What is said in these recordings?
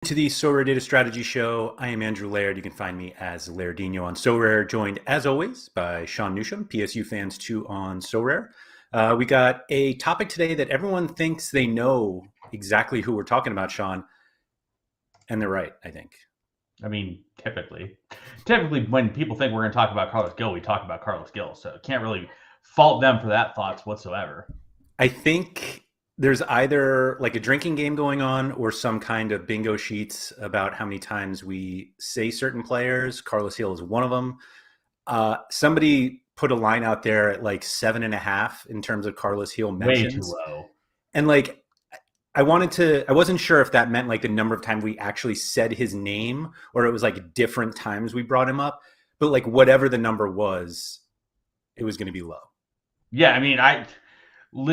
To the SorareData Strategy Show. I am Andrew Laird. You can find me as Lairdinho on Sorare, joined as always by Sean Newsham, PSU fans 2 on Sorare. We got a topic today that everyone thinks they know exactly who we're talking about, Sean, and they're right, I think. I mean, typically when people think we're going to talk about Carlos Gil, we talk about Carlos Gil. So can't really fault them for that thoughts whatsoever. I think there's either like a drinking game going on or some kind of bingo sheets about how many times we say certain players. Carlos Gil is one of them. Somebody put a line out there at like 7.5 in terms of Carlos Gil Way too mentions. low. And like, I wasn't sure if that meant like the number of times we actually said his name or it was like different times we brought him up. But like, whatever the number was, it was going to be low. Yeah, I mean,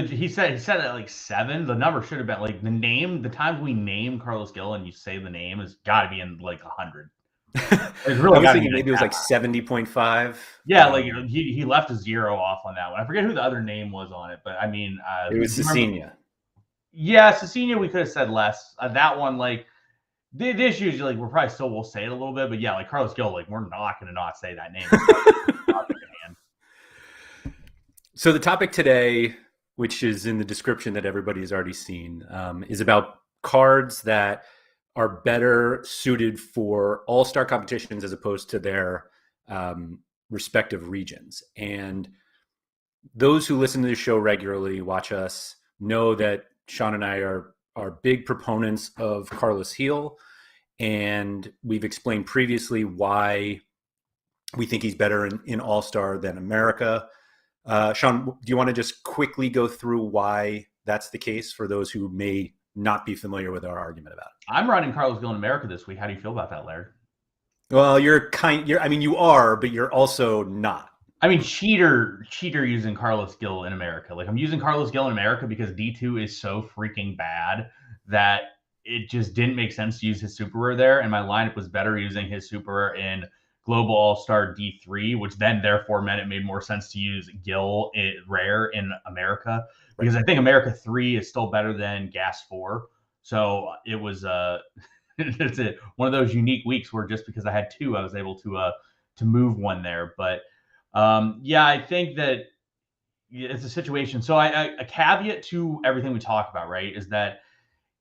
he said it at like 7. The number should have been like the times we name Carlos Gil and you say the name has got to be in like 100. It's I really was got to be thinking maybe it was like 70.5. Yeah, like he left a 0 off on that one. I forget who the other name was on it, but I mean, It was do you remember? Cecina. Yeah, Cecina, we could have said less. That one, like, the issue is, like, we're probably still will say it a little bit, but yeah, like Carlos Gil, like, we're not going to not say that name. So the topic today, which is in the description that everybody has already seen, is about cards that are better suited for all-star competitions as opposed to their respective regions. And those who listen to the show regularly, watch us, know that Sean and I are big proponents of Carlos Gil, and we've explained previously why we think he's better in All-Star than America. Sean, do you want to just quickly go through why that's the case for those who may not be familiar with our argument about it? I'm running Carlos Gil in America this week. How do you feel about that, Laird? Well, you are, but you're also not. I mean, cheater using Carlos Gil in America. Like, I'm using Carlos Gil in America because D2 is so freaking bad that it just didn't make sense to use his super rare there. And my lineup was better using his super rare in Global All Star D3, which then therefore meant it made more sense to use Gil rare in America because I think America 3 is still better than Gas 4. So it was it's one of those unique weeks where just because I had 2, I was able to move one there. But yeah, I think that it's a situation. So a caveat to everything we talk about, right, is that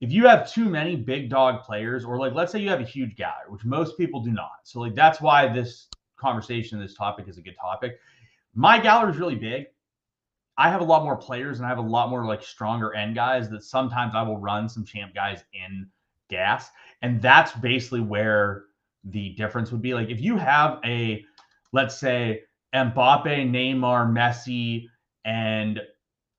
if you have too many big dog players, or like let's say you have a huge gallery, which most people do not. So like that's why this conversation, this topic is a good topic. My gallery is really big. I have a lot more players and I have a lot more like stronger end guys that sometimes I will run some champ guys in gas. And that's basically where the difference would be. Like if you have let's say Mbappe, Neymar, Messi, and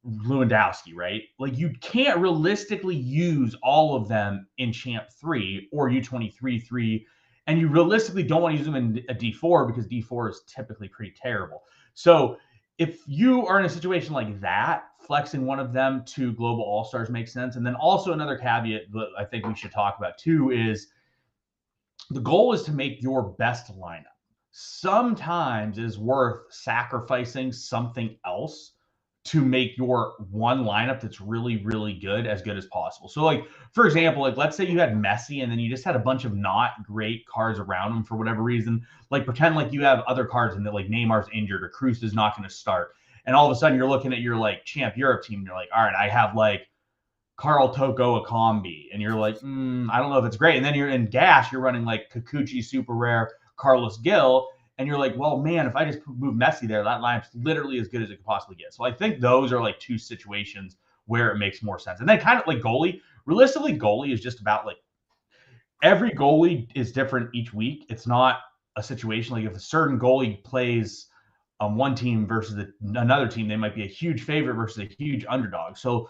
Lewandowski, right? Like you can't realistically use all of them in Champ 3 or U23 3. And you realistically don't want to use them in a D4 because D4 is typically pretty terrible. So if you are in a situation like that, flexing one of them to Global All Stars makes sense. And then also another caveat that I think we should talk about too is the goal is to make your best lineup. Sometimes it is worth sacrificing something else to make your one lineup that's really, really good as possible. So, like, for example, like let's say you had Messi and then you just had a bunch of not great cards around him for whatever reason. Like, pretend like you have other cards and that like Neymar's injured or Cruz is not going to start. And all of a sudden you're looking at your like Champ Europe team and you're like, all right, I have like Carl Toko Akambi, and you're like, I don't know if it's great. And then you're in Gas, you're running like Kikuchi Super Rare, Carlos Gil, and you're like, well, man, if I just move Messi there, that lineup's literally as good as it could possibly get. So I think those are like two situations where it makes more sense. And then kind of like goalie, realistically, goalie is just about like every goalie is different each week. It's not a situation like if a certain goalie plays on one team versus another team, they might be a huge favorite versus a huge underdog. So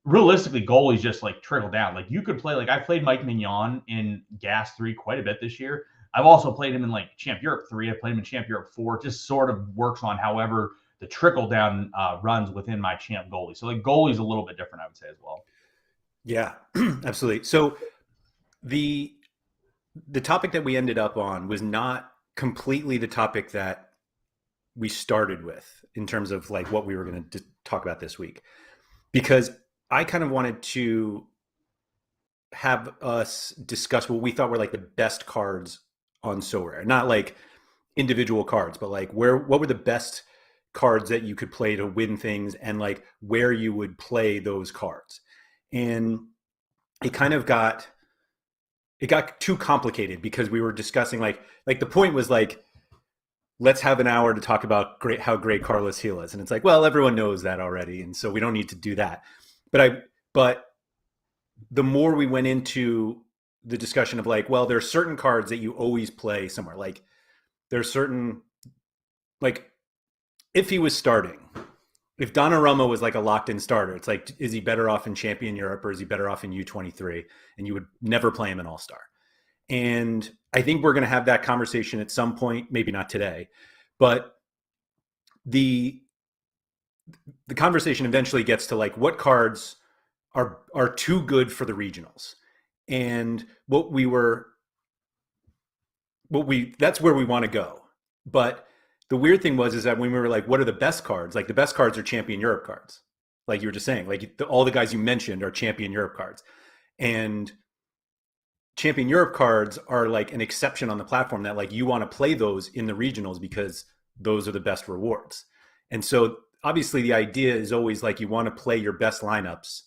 realistically, goalies just like trickle down. Like you could play, like I played Mike Mignon in Gas 3 quite a bit this year. I've also played him in like Champ Europe 3. I played him in Champ Europe 4. It just sort of works on however the trickle down runs within my champ goalie. So like goalie's a little bit different, I would say as well. Yeah, absolutely. So the topic that we ended up on was not completely the topic that we started with in terms of like what we were going to talk about this week, because I kind of wanted to have us discuss what we thought were like the best cards on Sorare, not like individual cards, but like what were the best cards that you could play to win things, and like where you would play those cards. And it kind of got too complicated because we were discussing like the point was like, let's have an hour to talk about how great Carlos Gil is, and it's like, well, everyone knows that already, and so we don't need to do that. But the more we went into the discussion of like, well, there are certain cards that you always play somewhere. Like there's certain, like if he was starting, if Donnarumma was like a locked in starter, it's like, is he better off in Champion Europe or is he better off in U23? And you would never play him in All Star. And I think we're going to have that conversation at some point, maybe not today, but the conversation eventually gets to like what cards are too good for the regionals. And that's where we want to go. But the weird thing is that when we were like, what are the best cards? Like the best cards are Champion Europe cards. Like you were just saying, like all the guys you mentioned are Champion Europe cards. And Champion Europe cards are like an exception on the platform that like you want to play those in the regionals because those are the best rewards. And so obviously the idea is always like you want to play your best lineups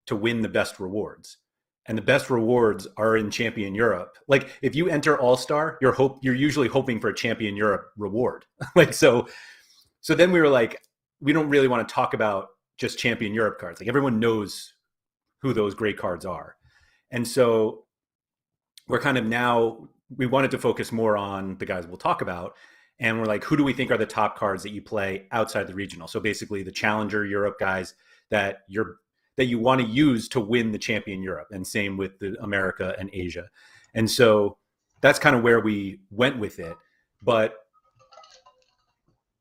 to win the best rewards. And the best rewards are in Champion Europe. Like if you enter All-Star, you're usually hoping for a Champion Europe reward. Like so then we were like, we don't really want to talk about just Champion Europe cards. Like everyone knows who those great cards are. And so we're kind of now, we wanted to focus more on the guys we'll talk about. And we're like, who do we think are the top cards that you play outside the regional? So basically the Challenger Europe guys that you want to use to win the Champion Europe, and same with the America and Asia. And so that's kind of where we went with it. But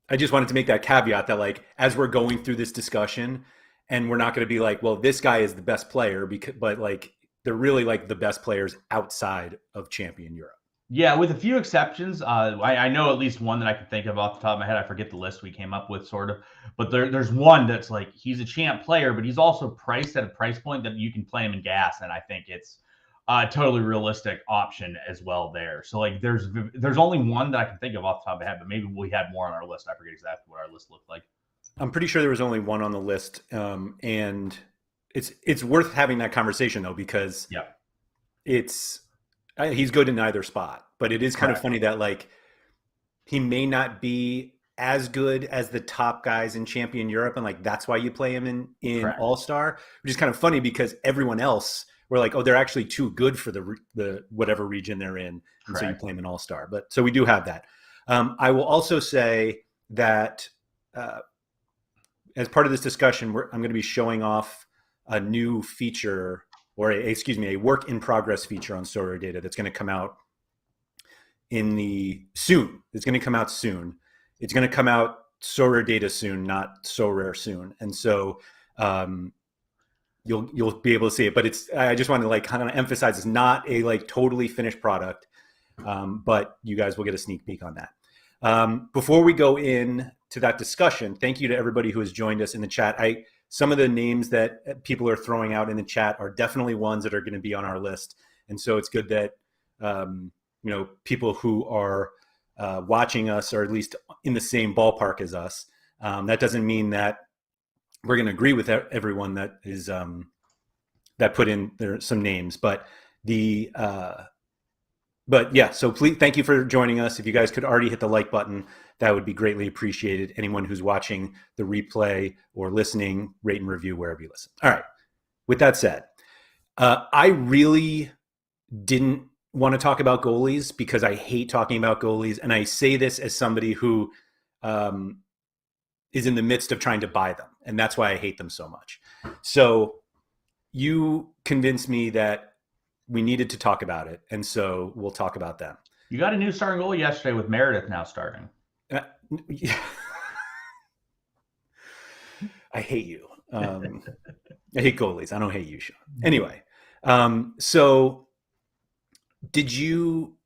I just wanted to make that caveat that like, as we're going through this discussion, and we're not going to be like, well, this guy is the best player, but like, they're really like the best players outside of Champion Europe. Yeah, with a few exceptions. I know at least one that I can think of off the top of my head. I forget the list we came up with, sort of. But there's one that's like, he's a champ player, but he's also priced at a price point that you can play him in gas. And I think it's a totally realistic option as well there. So like there's only one that I can think of off the top of my head, but maybe we had more on our list. I forget exactly what our list looked like. I'm pretty sure there was only one on the list. And it's worth having that conversation though, because he's good in either spot, but it is kind of funny that like he may not be as good as the top guys in Champion Europe, and like that's why you play him in All-Star, which is kind of funny because everyone else we're like, oh, they're actually too good for the whatever region they're in, and so you play him in All-Star. But so we do have that. I will also say that as part of this discussion, I'm going to be showing off a new feature, or a work in progress feature on SorareData that's going to come out soon. It's going to come out soon. It's going to come out SorareData soon, not Sorare soon. And so you'll be able to see it. But I just want to like kind of emphasize it's not a like totally finished product, but you guys will get a sneak peek on that. Before we go in to that discussion, thank you to everybody who has joined us in the chat. Some of the names that people are throwing out in the chat are definitely ones that are going to be on our list. And so it's good that, people who are watching us are at least in the same ballpark as us. That doesn't mean that we're going to agree with everyone that is that put in there some names, but yeah, so please, thank you for joining us. If you guys could already hit the like button, that would be greatly appreciated. Anyone who's watching the replay or listening, rate and review wherever you listen. All right. With that said, I really didn't want to talk about goalies because I hate talking about goalies. And I say this as somebody who is in the midst of trying to buy them. And that's why I hate them so much. So you convinced me that we needed to talk about it, and so we'll talk about them. You got a new starting goalie yesterday with Meredith now starting. I hate you. I hate goalies. I don't hate you, Sean. Anyway, so did you?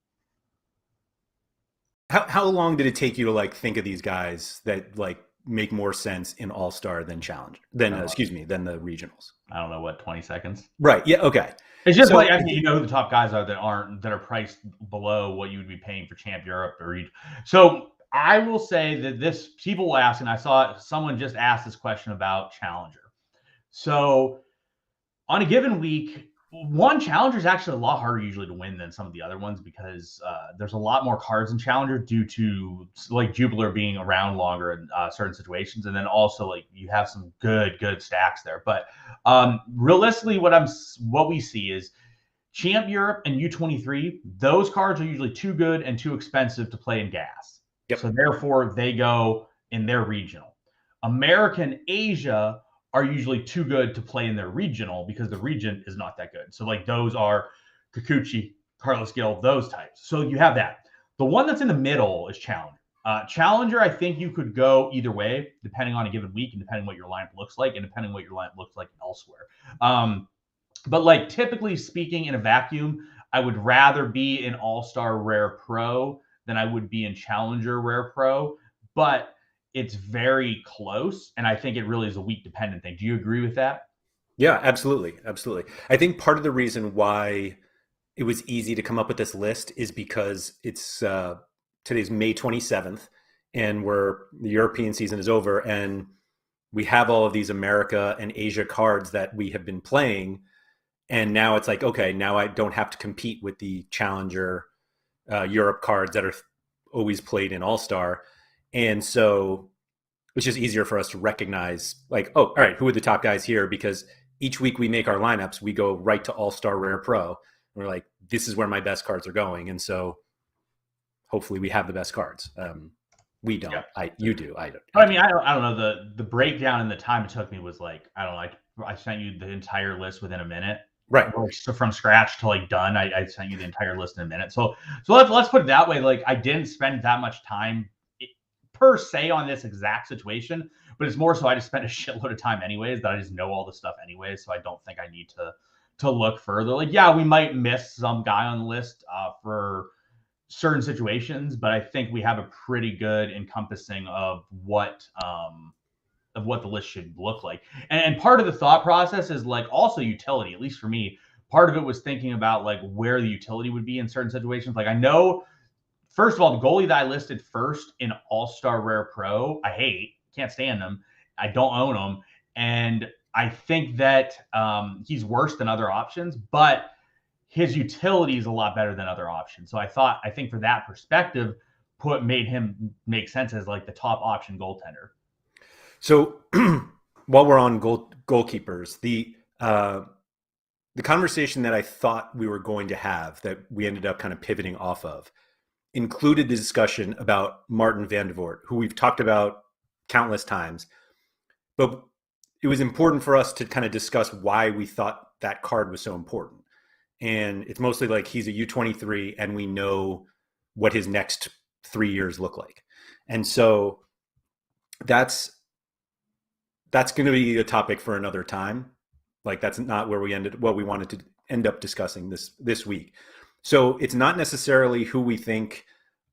How long did it take you to like think of these guys that like make more sense in All-Star than Challenger, than the regionals. I don't know what, 20 seconds. Right. Yeah. Okay. It's just like, I mean, you know who the top guys are that are priced below what you would be paying for Champ Europe or so. I will say that people will ask, and I saw someone just asked this question about Challenger. So on a given week, one Challenger is actually a lot harder usually to win than some of the other ones because there's a lot more cards in Challenger due to like Jubiler being around longer in certain situations, and then also like you have some good stacks there. But realistically, what we see is Champ Europe and U23. Those cards are usually too good and too expensive to play in gas. Yep. So therefore, they go in their regional. American Asia are usually too good to play in their regional because the region is not that good. So like those are Kikuchi, Carlos Gil, those types. So you have that. The one that's in the middle is Challenger. Challenger, I think you could go either way, depending on a given week and depending what your lineup looks like and depending what your lineup looks like elsewhere. But like typically speaking in a vacuum, I would rather be in All-Star Rare Pro than I would be in Challenger Rare Pro. But it's very close, and I think it really is a week dependent thing. Do you agree with that? Yeah, absolutely. I think part of the reason why it was easy to come up with this list is because it's today's May 27th, and the European season is over, and we have all of these America and Asia cards that we have been playing, and now it's like, okay, now I don't have to compete with the Challenger Europe cards that are always played in All-Star. And so it's just easier for us to recognize, like, oh, all right, who are the top guys here? Because each week we make our lineups, we go right to All-Star Rare Pro. And we're like, this is where my best cards are going. And so hopefully we have the best cards. We don't. Yeah. You do. I don't. I mean, I don't know. The breakdown and the time it took me was like, I don't know. I sent you the entire list within a minute. Right. So from scratch to like done, I sent you the entire list in a minute. So let's put it that way. Like I didn't spend that much time per se on this exact situation, but it's more so I just spent a shitload of time anyways that I just know all the stuff anyways. So I don't think I need to look further. Like, yeah, we might miss some guy on the list for certain situations, but I think we have a pretty good encompassing of what the list should look like. And part of the thought process is like also utility, at least for me. Part of it was thinking about like where the utility would be in certain situations. Like I know, first of all, the goalie that I listed first in All-Star Rare Pro, I can't stand him. I don't own him. And I think that he's worse than other options, but his utility is a lot better than other options. So I think for that perspective, made him make sense as like the top option goaltender. So while we're on goalkeepers, the conversation that I thought we were going to have that we ended up kind of pivoting off of included the discussion about Martin van der Voort, who we've talked about countless times. But it was important for us to kind of discuss why we thought that card was so important. And it's mostly like he's a U23 and we know what his next 3 years look like. And so that's going to be a topic for another time. Like that's not where what we wanted to end up discussing this week. So it's not necessarily who we think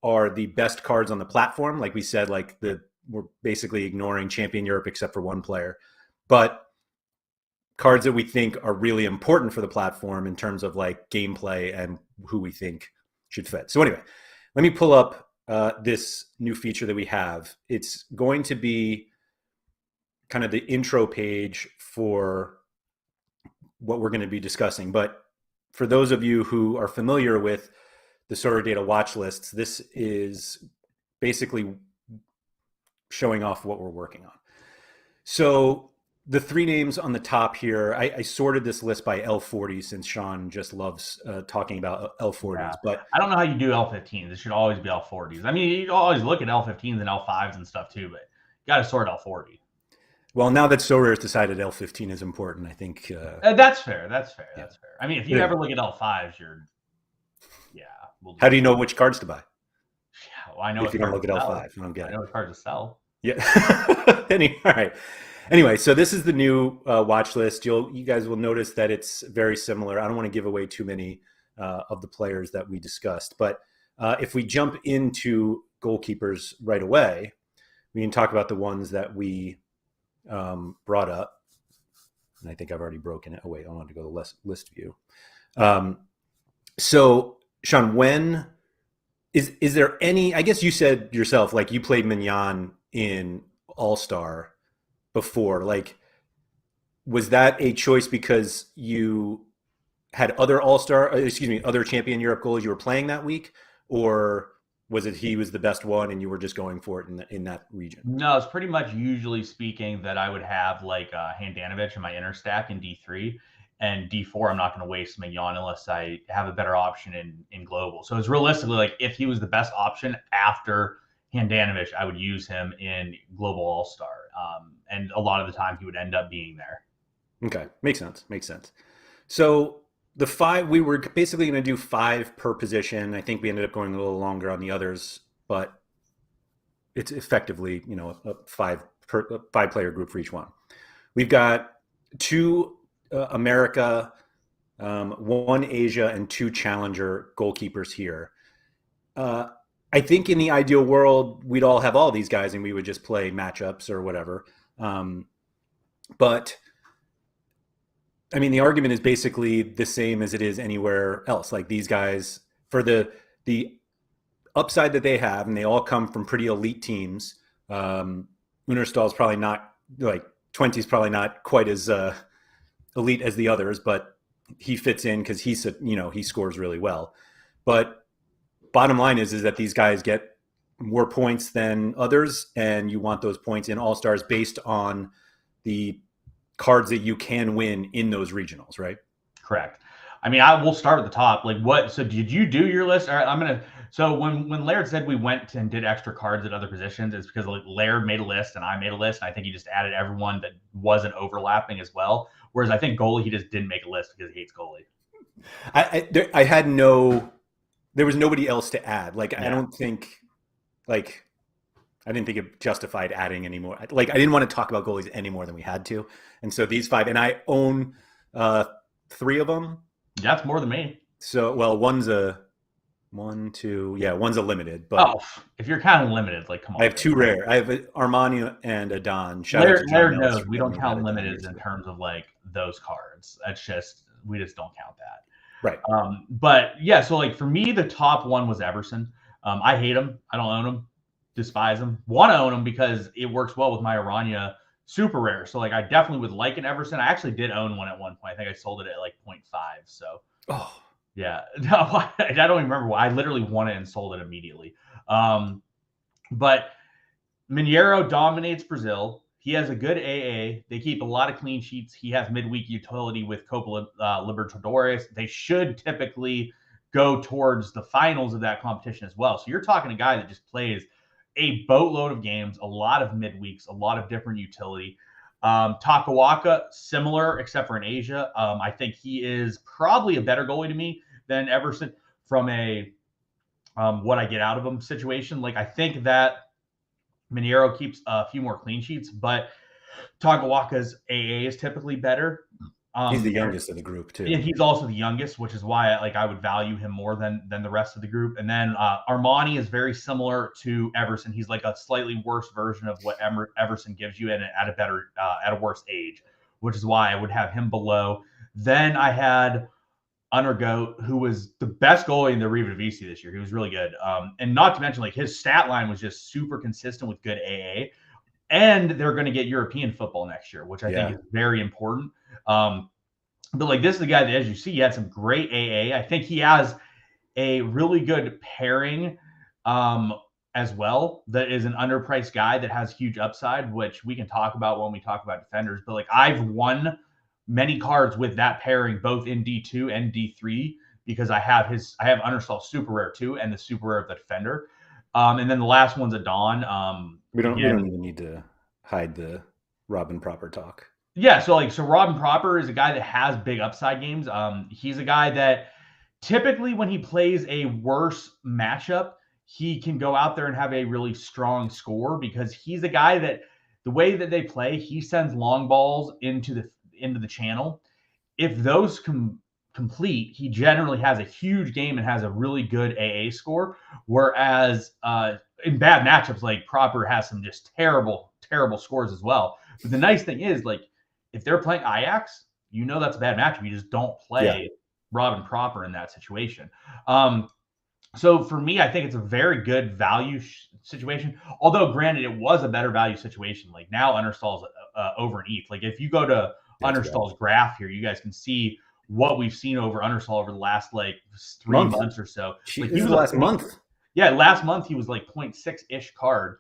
are the best cards on the platform. Like we said, we're basically ignoring Champion Europe except for one player, but cards that we think are really important for the platform in terms of like gameplay and who we think should fit. So anyway, let me pull up this new feature that we have. It's going to be kind of the intro page for what we're going to be discussing. But for those of you who are familiar with the SorareData watch lists, this is basically showing off what we're working on. So the three names on the top here, I sorted this list by L40 since Sean just loves talking about L40s. Yeah. But I don't know how you do L15s. It should always be L40s. I mean, you always look at L15s and L5s and stuff too, but you got to sort L40. Well, now that Sorare's decided L15 is important, I think that's fair. That's fair. Yeah. That's fair. I mean, if you ever look at L5s, how do you know which cards to buy? Yeah, well, I know if you don't look at L5, you don't get it. I know what cards to sell. Yeah. All right. Anyway, so this is the new watch list. You guys will notice that it's very similar. I don't want to give away too many of the players that we discussed, but if we jump into goalkeepers right away, We can talk about the ones that we brought up. And I think I've already broken it. Oh, wait, I want to go to list view. So, Sean, when is there any, I guess you said yourself, like you played Mignon in All-Star before. Like, was that a choice because you had other other champion Europe goalies you were playing that week? Or was it he was the best one and you were just going for it in that region? No, it's pretty much usually speaking that I would have like Handanovic in my inner stack in D3, and D4 I'm not going to waste Mignon unless I have a better option in global. So it's realistically like if he was the best option after Handanovic, I would use him in global all-star. And a lot of the time he would end up being there. Okay, makes sense. Makes sense. So the five, we were basically going to do five per position. I think we ended up going a little longer on the others, but it's effectively, a five player group for each one. We've got two America, one Asia, and two challenger goalkeepers here. I think in the ideal world, we'd all have all these guys and we would just play matchups or whatever. But I mean, the argument is basically the same as it is anywhere else. Like these guys, for the upside that they have, and they all come from pretty elite teams. Unerstal's probably not, like 20's probably not quite as elite as the others, but he fits in because he scores really well. But bottom line is that these guys get more points than others, and you want those points in All-Stars based on the cards that you can win in those regionals, right? Correct. I mean, I will start at the top. Like what? So did you do your list? All right, so when Laird said we went and did extra cards at other positions, it's because like Laird made a list and I made a list. And I think he just added everyone that wasn't overlapping as well. Whereas I think goalie, he just didn't make a list because he hates goalie. I had there was nobody else to add. Like, yeah. I didn't think it justified adding anymore. Like, I didn't want to talk about goalies any more than we had to. And so these five, and I own three of them. That's more than me. So, well, one's a limited. But if you're counting limited, like, come on. I have two rare. I have Armani and a Don. Laird knows we don't count limiteds in terms of like those cards. That's just, we just don't count that. Right. But yeah, so like for me, the top one was Everson. I hate him. I don't own him. Despise him. Want to own him because it works well with my Aranya super rare. So like I definitely would like an Everson. I actually did own one at one point. I think I sold it at like 0.5. So yeah. No, I don't even remember why. I literally won it and sold it immediately. But Mineiro dominates Brazil. He has a good AA. They keep a lot of clean sheets. He has midweek utility with Copa Libertadores. They should typically go towards the finals of that competition as well. So you're talking a guy that just plays a boatload of games, a lot of midweeks, a lot of different utility. Takawaka, similar, except for in Asia. I think he is probably a better goalie to me than Everson from a what I get out of him situation. Like, I think that Mineiro keeps a few more clean sheets, but Takawaka's AA is typically better. He's the youngest of the group too. And he's also the youngest, which is why I would value him more than the rest of the group. And then Armani is very similar to Everson. He's like a slightly worse version of what Everson gives you at a worse age, which is why I would have him below. Then I had Undergoat, who was the best goalie in the Eredivisie this year. He was really good. And not to mention, like, his stat line was just super consistent with good AA. And they're going to get European football next year, which I think is very important. But like, this is the guy that, as you see, he had some great AA. I think he has a really good pairing as well. That is an underpriced guy that has huge upside, which we can talk about when we talk about defenders. But like, I've won many cards with that pairing, both in D2 and D3, because I have Unerstal super rare too, and the super rare of the defender. And then the last one's a Dawn. We don't even need to hide the Robin Proper talk. Yeah, so Robin Proper is a guy that has big upside games. He's a guy that typically when he plays a worse matchup, he can go out there and have a really strong score because he's a guy that the way that they play, he sends long balls into the channel. If those complete, he generally has a huge game and has a really good AA score. Whereas in bad matchups, like Proper has some just terrible, terrible scores as well. But the nice thing is, like, if they're playing Ajax, you know that's a bad matchup. You just don't play Robin Proper in that situation. So for me, I think it's a very good value situation. Although, granted, it was a better value situation. Like now, Understall's over an ETH. Like if you go to Understall's graph here, you guys can see what we've seen over Understall over the last like 3 months or so. Jeez, like he was the last month. Yeah, last month he was like 0.6-ish card.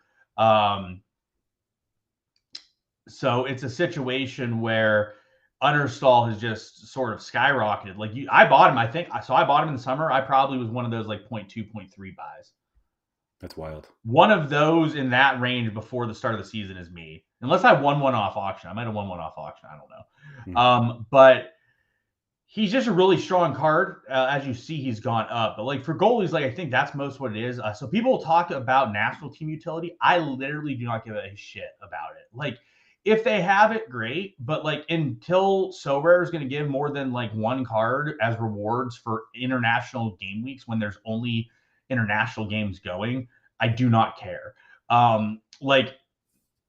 So it's a situation where Understall has just sort of skyrocketed. Like I bought him, I think. So I bought him in the summer. I probably was one of those like 0.2, 0.3 buys. That's wild. One of those in that range before the start of the season is me. Unless I won one off auction. I might have won one off auction. I don't know. Mm-hmm. But he's just a really strong card. As you see, he's gone up. But like for goalies, like I think that's most what it is. So people talk about national team utility. I literally do not give a shit about it. Like if they have it, great. But like until Sorare is going to give more than like one card as rewards for international game weeks when there's only international games going, I do not care. Like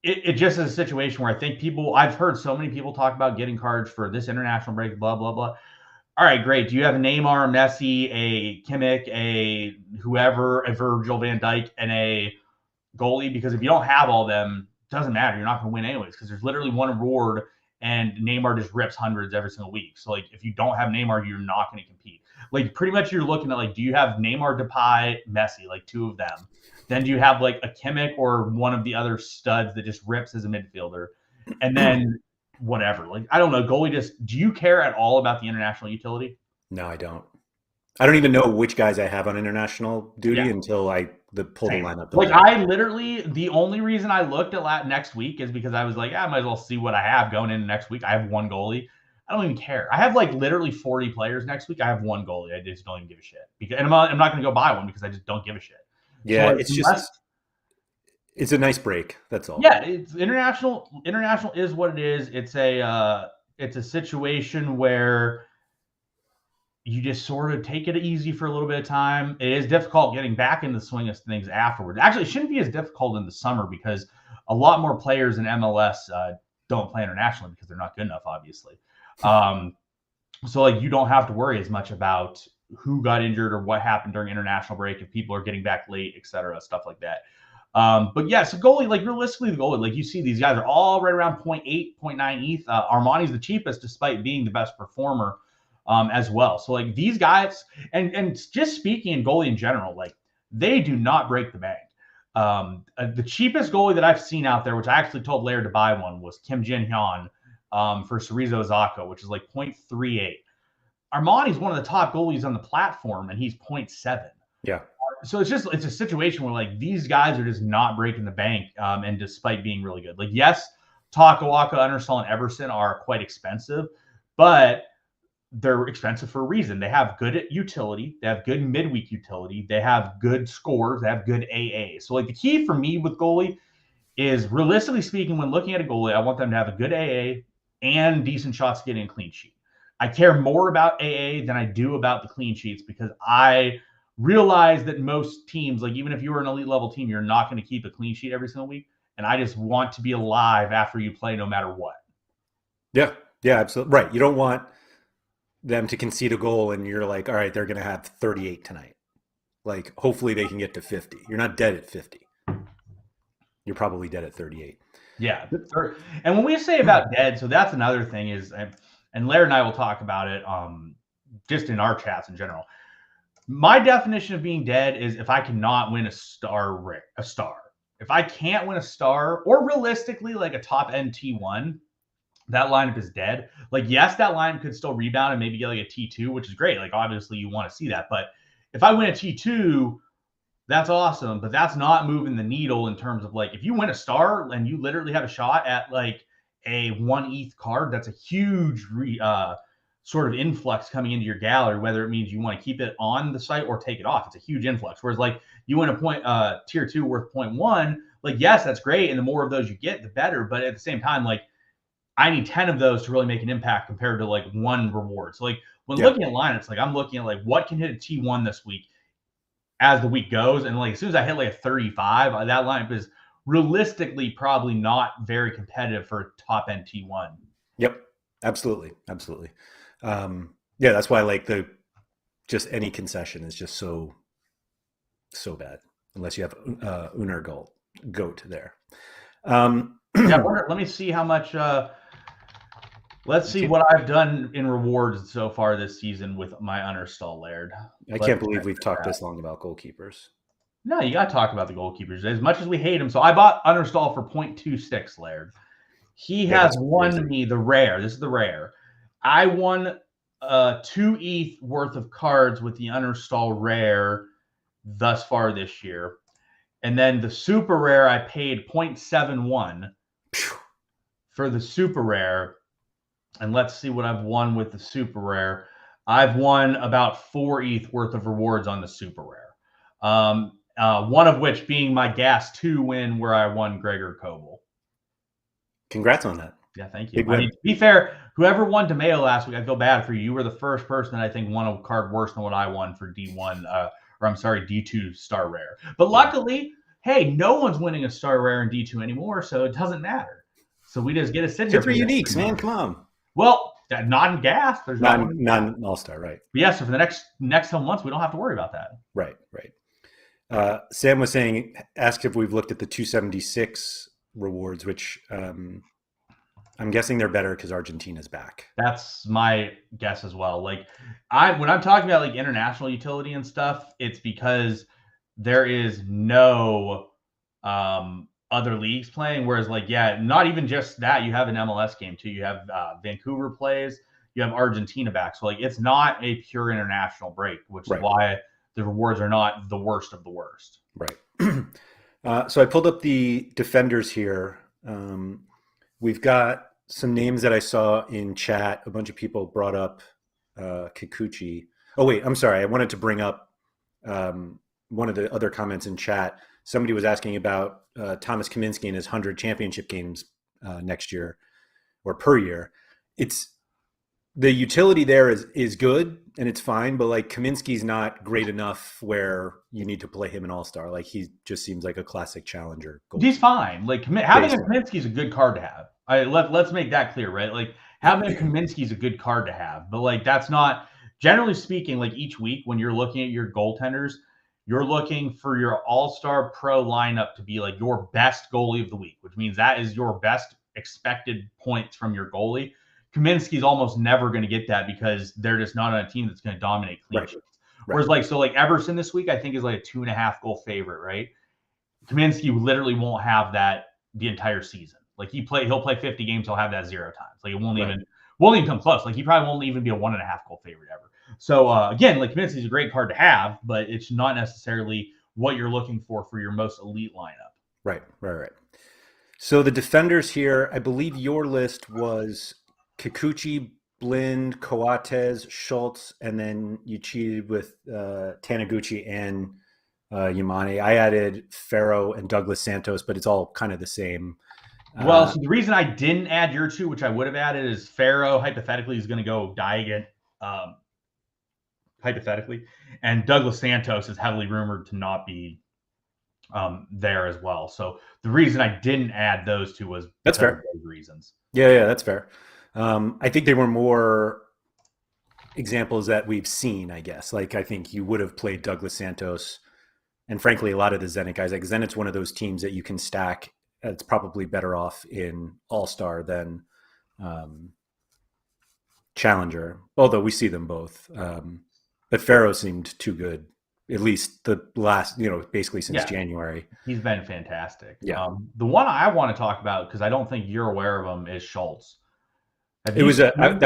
it just is a situation where I think I've heard so many people talk about getting cards for this international break, blah, blah, blah. All right, great. Do you have a Neymar, Messi, a Kimmich, a whoever, a Virgil van Dijk, and a goalie? Because if you don't have all them, it doesn't matter. You're not going to win anyways because there's literally one reward and Neymar just rips hundreds every single week. So like if you don't have Neymar, you're not going to compete. Like pretty much you're looking at like, do you have Neymar, Depay, Messi, like two of them? Then do you have like a Kimmich or one of the other studs that just rips as a midfielder? And then whatever. Like, I don't know. Goalie do you care at all about the international utility? No, I don't. I don't even know which guys I have on international duty until I pull the lineup. Like I literally, the only reason I looked at next week is because I was like, I might as well see what I have going into next week. I have one goalie. I don't even care. I have like literally 40 players next week. I have one goalie. I just don't even give a shit. And I'm not going to go buy one because I just don't give a shit. Yeah, so like, it's a nice break. That's all. Yeah, it's international. International is what it is. It's a situation where you just sort of take it easy for a little bit of time. It is difficult getting back into the swing of things afterward. Actually, it shouldn't be as difficult in the summer because a lot more players in MLS don't play internationally because they're not good enough, obviously. So like you don't have to worry as much about who got injured or what happened during international break, if people are getting back late, et cetera, stuff like that. But yeah, so goalie, like realistically, the goalie, like you see these guys are all right around 0.8, 0.9 ETH. Armani's the cheapest despite being the best performer as well. So like these guys, and just speaking in goalie in general, like they do not break the bank. The cheapest goalie that I've seen out there, which I actually told Laird to buy one, was Kim Jin Hyun for Cerezo Osaka, which is like 0.38. Armani's one of the top goalies on the platform, and he's 0.7. Yeah. So it's a situation where like these guys are just not breaking the bank, and despite being really good. Like yes, Takawaka, Understall, and Everson are quite expensive, but they're expensive for a reason. They have good utility, they have good midweek utility, they have good scores, they have good AA. So like the key for me with goalie is realistically speaking, when looking at a goalie, I want them to have a good AA and decent shots getting a clean sheet. I care more about AA than I do about the clean sheets because I realize that most teams, like even if you were an elite level team, you're not going to keep a clean sheet every single week. And I just want to be alive after you play no matter what. Yeah, absolutely. Right. You don't want them to concede a goal and you're like, all right, they're going to have 38 tonight. Like, hopefully they can get to 50. You're not dead at 50. You're probably dead at 38. Yeah. And when we say about dead, so that's another thing is, and Laird and I will talk about it just in our chats in general. My definition of being dead is if I cannot win a star. If I can't win a star, or realistically like a top end T1, that lineup is dead. Like, yes, that lineup could still rebound and maybe get like a T2, which is great. Like, obviously you want to see that. But if I win a T2, that's awesome. But that's not moving the needle in terms of like, if you win a star and you literally have a shot at like a 1 ETH card, that's a huge sort of influx coming into your gallery, whether it means you want to keep it on the site or take it off. It's a huge influx. Whereas like you win a tier 2 worth 0.1, like, yes, that's great. And the more of those you get, the better. But at the same time, like, I need 10 of those to really make an impact compared to like one reward. So like When looking at lineups, like I'm looking at like what can hit a T1 this week as the week goes, and like as soon as I hit like a 35, that lineup is realistically probably not very competitive for a top end T1. Yep, absolutely. Yeah, that's why like just any concession is just so bad unless you have Unar goat there. Yeah, let me see how much. Let's see what I've done in rewards so far this season with my Unerstall Laird. I can't believe we've talked this long about goalkeepers. No, you got to talk about the goalkeepers as much as we hate him. So I bought Unerstall for 0.26 Laird. He has won me the rare. This is the rare. I won 2 ETH worth of cards with the Unerstall rare thus far this year. And then the super rare, I paid 0.71 for the super rare. And let's see what I've won with the super rare. I've won about 4 ETH worth of rewards on the super rare. One of which being my Gas 2 win where I won Gregor Kobel. Congrats on that. Yeah, thank you. I mean, to be fair, whoever won DeMayo last week, I feel bad for you. You were the first person that I think won a card worse than what I won for D1, D2 Star Rare. But luckily, hey, no one's winning a Star Rare in D2 anymore, so it doesn't matter. So we just get to sit here. 3 uniques, man. Come on. Well, not in Gas. There's not All-Star, right? But yeah, so for the next couple months, we don't have to worry about that. Right. Sam was saying, asked if we've looked at the 276 rewards, which I'm guessing they're better because Argentina's back. That's my guess as well. Like when I'm talking about like international utility and stuff, it's because there is no other leagues playing. Whereas like, yeah, not even just that, you have an MLS game too. You have Vancouver plays, you have Argentina back. So like, it's not a pure international break, which is why the rewards are not the worst of the worst. Right. So I pulled up the defenders here. We've got some names that I saw in chat. A bunch of people brought up Kikuchi. Oh, wait, I'm sorry. I wanted to bring up one of the other comments in chat. Somebody was asking about Thomas Kaminsky and his 100 championship games next year or per year. The utility there is good and it's fine, but like Kaminsky's not great enough where you need to play him an all-star. Like he just seems like a classic challenger. He's fine. Like having a Kaminsky is a good card to have. Let's make that clear, right? Like having a Kaminsky is a good card to have, but like that's not, generally speaking, like each week when you're looking at your goaltenders, you're looking for your all-star pro lineup to be like your best goalie of the week, which means that is your best expected points from your goalie. Kaminsky's almost never going to get that because they're just not on a team that's going to dominate clean sheets. Whereas like Everson this week, I think is like a 2.5 goal favorite, right? Kaminsky literally won't have that the entire season. Like he'll play 50 games, he'll have that 0 times. Like it won't even come close. Like he probably won't even be a 1.5 goal favorite ever. So again, like Kaminsky's a great card to have, but it's not necessarily what you're looking for your most elite lineup. Right. So the defenders here, I believe your list was Kikuchi, Blind, Coates, Schultz, and then you cheated with Taniguchi and Yamane. I added Ferro and Douglas Santos, but it's all kind of the same. Well, so the reason I didn't add your 2, which I would have added, is Ferro hypothetically is going to go Diagon, hypothetically, and Douglas Santos is heavily rumored to not be there as well. So the reason I didn't add those 2 was that's fair. Those reasons. Yeah, that's fair. I think they were more examples that we've seen, I guess. Like, I think you would have played Douglas Santos and frankly, a lot of the Zenit guys. Like Zenit's one of those teams that you can stack. It's probably better off in All-Star than Challenger, although we see them both. But Ferro seemed too good, at least the last, basically since January. He's been fantastic. Yeah. The one I want to talk about, because I don't think you're aware of him, is Schultz. That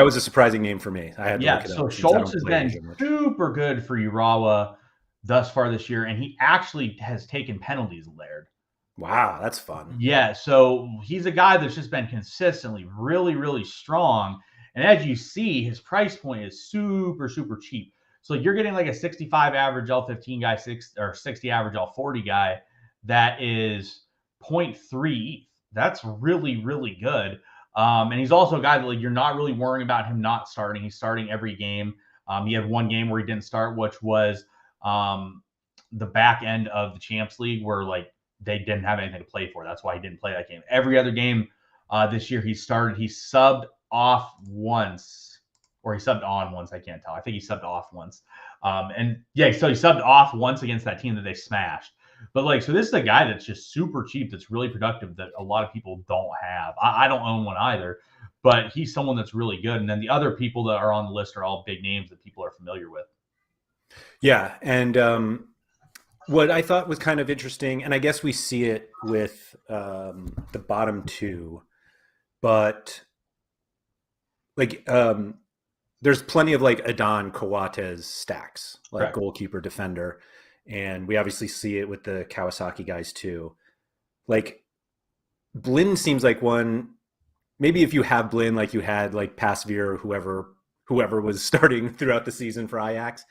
was a surprising name for me. I had to look it up. So Schultz has been super good for Urawa thus far this year, and he actually has taken penalties, Laird. Wow, that's fun. Yeah, so he's a guy that's just been consistently really, really strong. And as you see, his price point is super, super cheap. So you're getting like a 65 average L15 guy, 60 average L40 guy that is 0.3. That's really, really good. And he's also a guy that like you're not really worrying about him not starting. He's starting every game. He had one game where he didn't start, which was the back end of the Champs League, where like they didn't have anything to play for. That's why he didn't play that game. Every other game this year he started. He subbed off once, or he subbed on once. I can't tell. I think he subbed off once. And yeah, so he subbed off once against that team that they smashed. But like, so this is a guy that's just super cheap, that's really productive, that a lot of people don't have. I don't own one either, but he's someone that's really good. And then the other people that are on the list are all big names that people are familiar with. Yeah, and what I thought was kind of interesting, and I guess we see it with the bottom two, but like there's plenty of like Adon Coates stacks, like Correct. goalkeeper, defender, and we obviously see it with the Kawasaki guys too. Like Blinn seems like one. Maybe if you have Blinn, like you had like Pasveer or whoever was starting throughout the season for Ajax,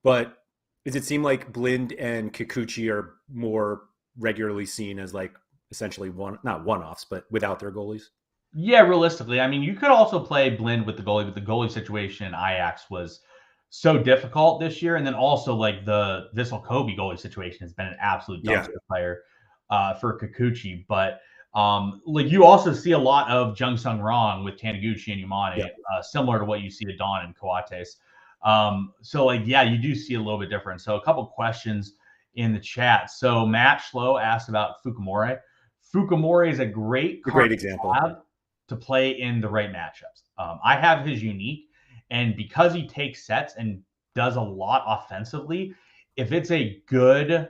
but does it seem like Blind and Kikuchi are more regularly seen as like essentially not one-offs, but without their goalies? Yeah, realistically, I mean, you could also play Blend with the goalie, but the goalie situation in Ajax was so difficult this year, and then also like the Vissel Kobe goalie situation has been an absolute dumpster fire for Kikuchi. But like you also see a lot of Jung Sung Rong with Taniguchi and Yamane, similar to what you see at Don and Coates. So like, yeah, you do see a little bit different. So a couple questions in the chat. So Matt Schlow asked about Fukumori. Fukumori is a great example to play in the right matchups. I have his unique, and because he takes sets and does a lot offensively, if it's a good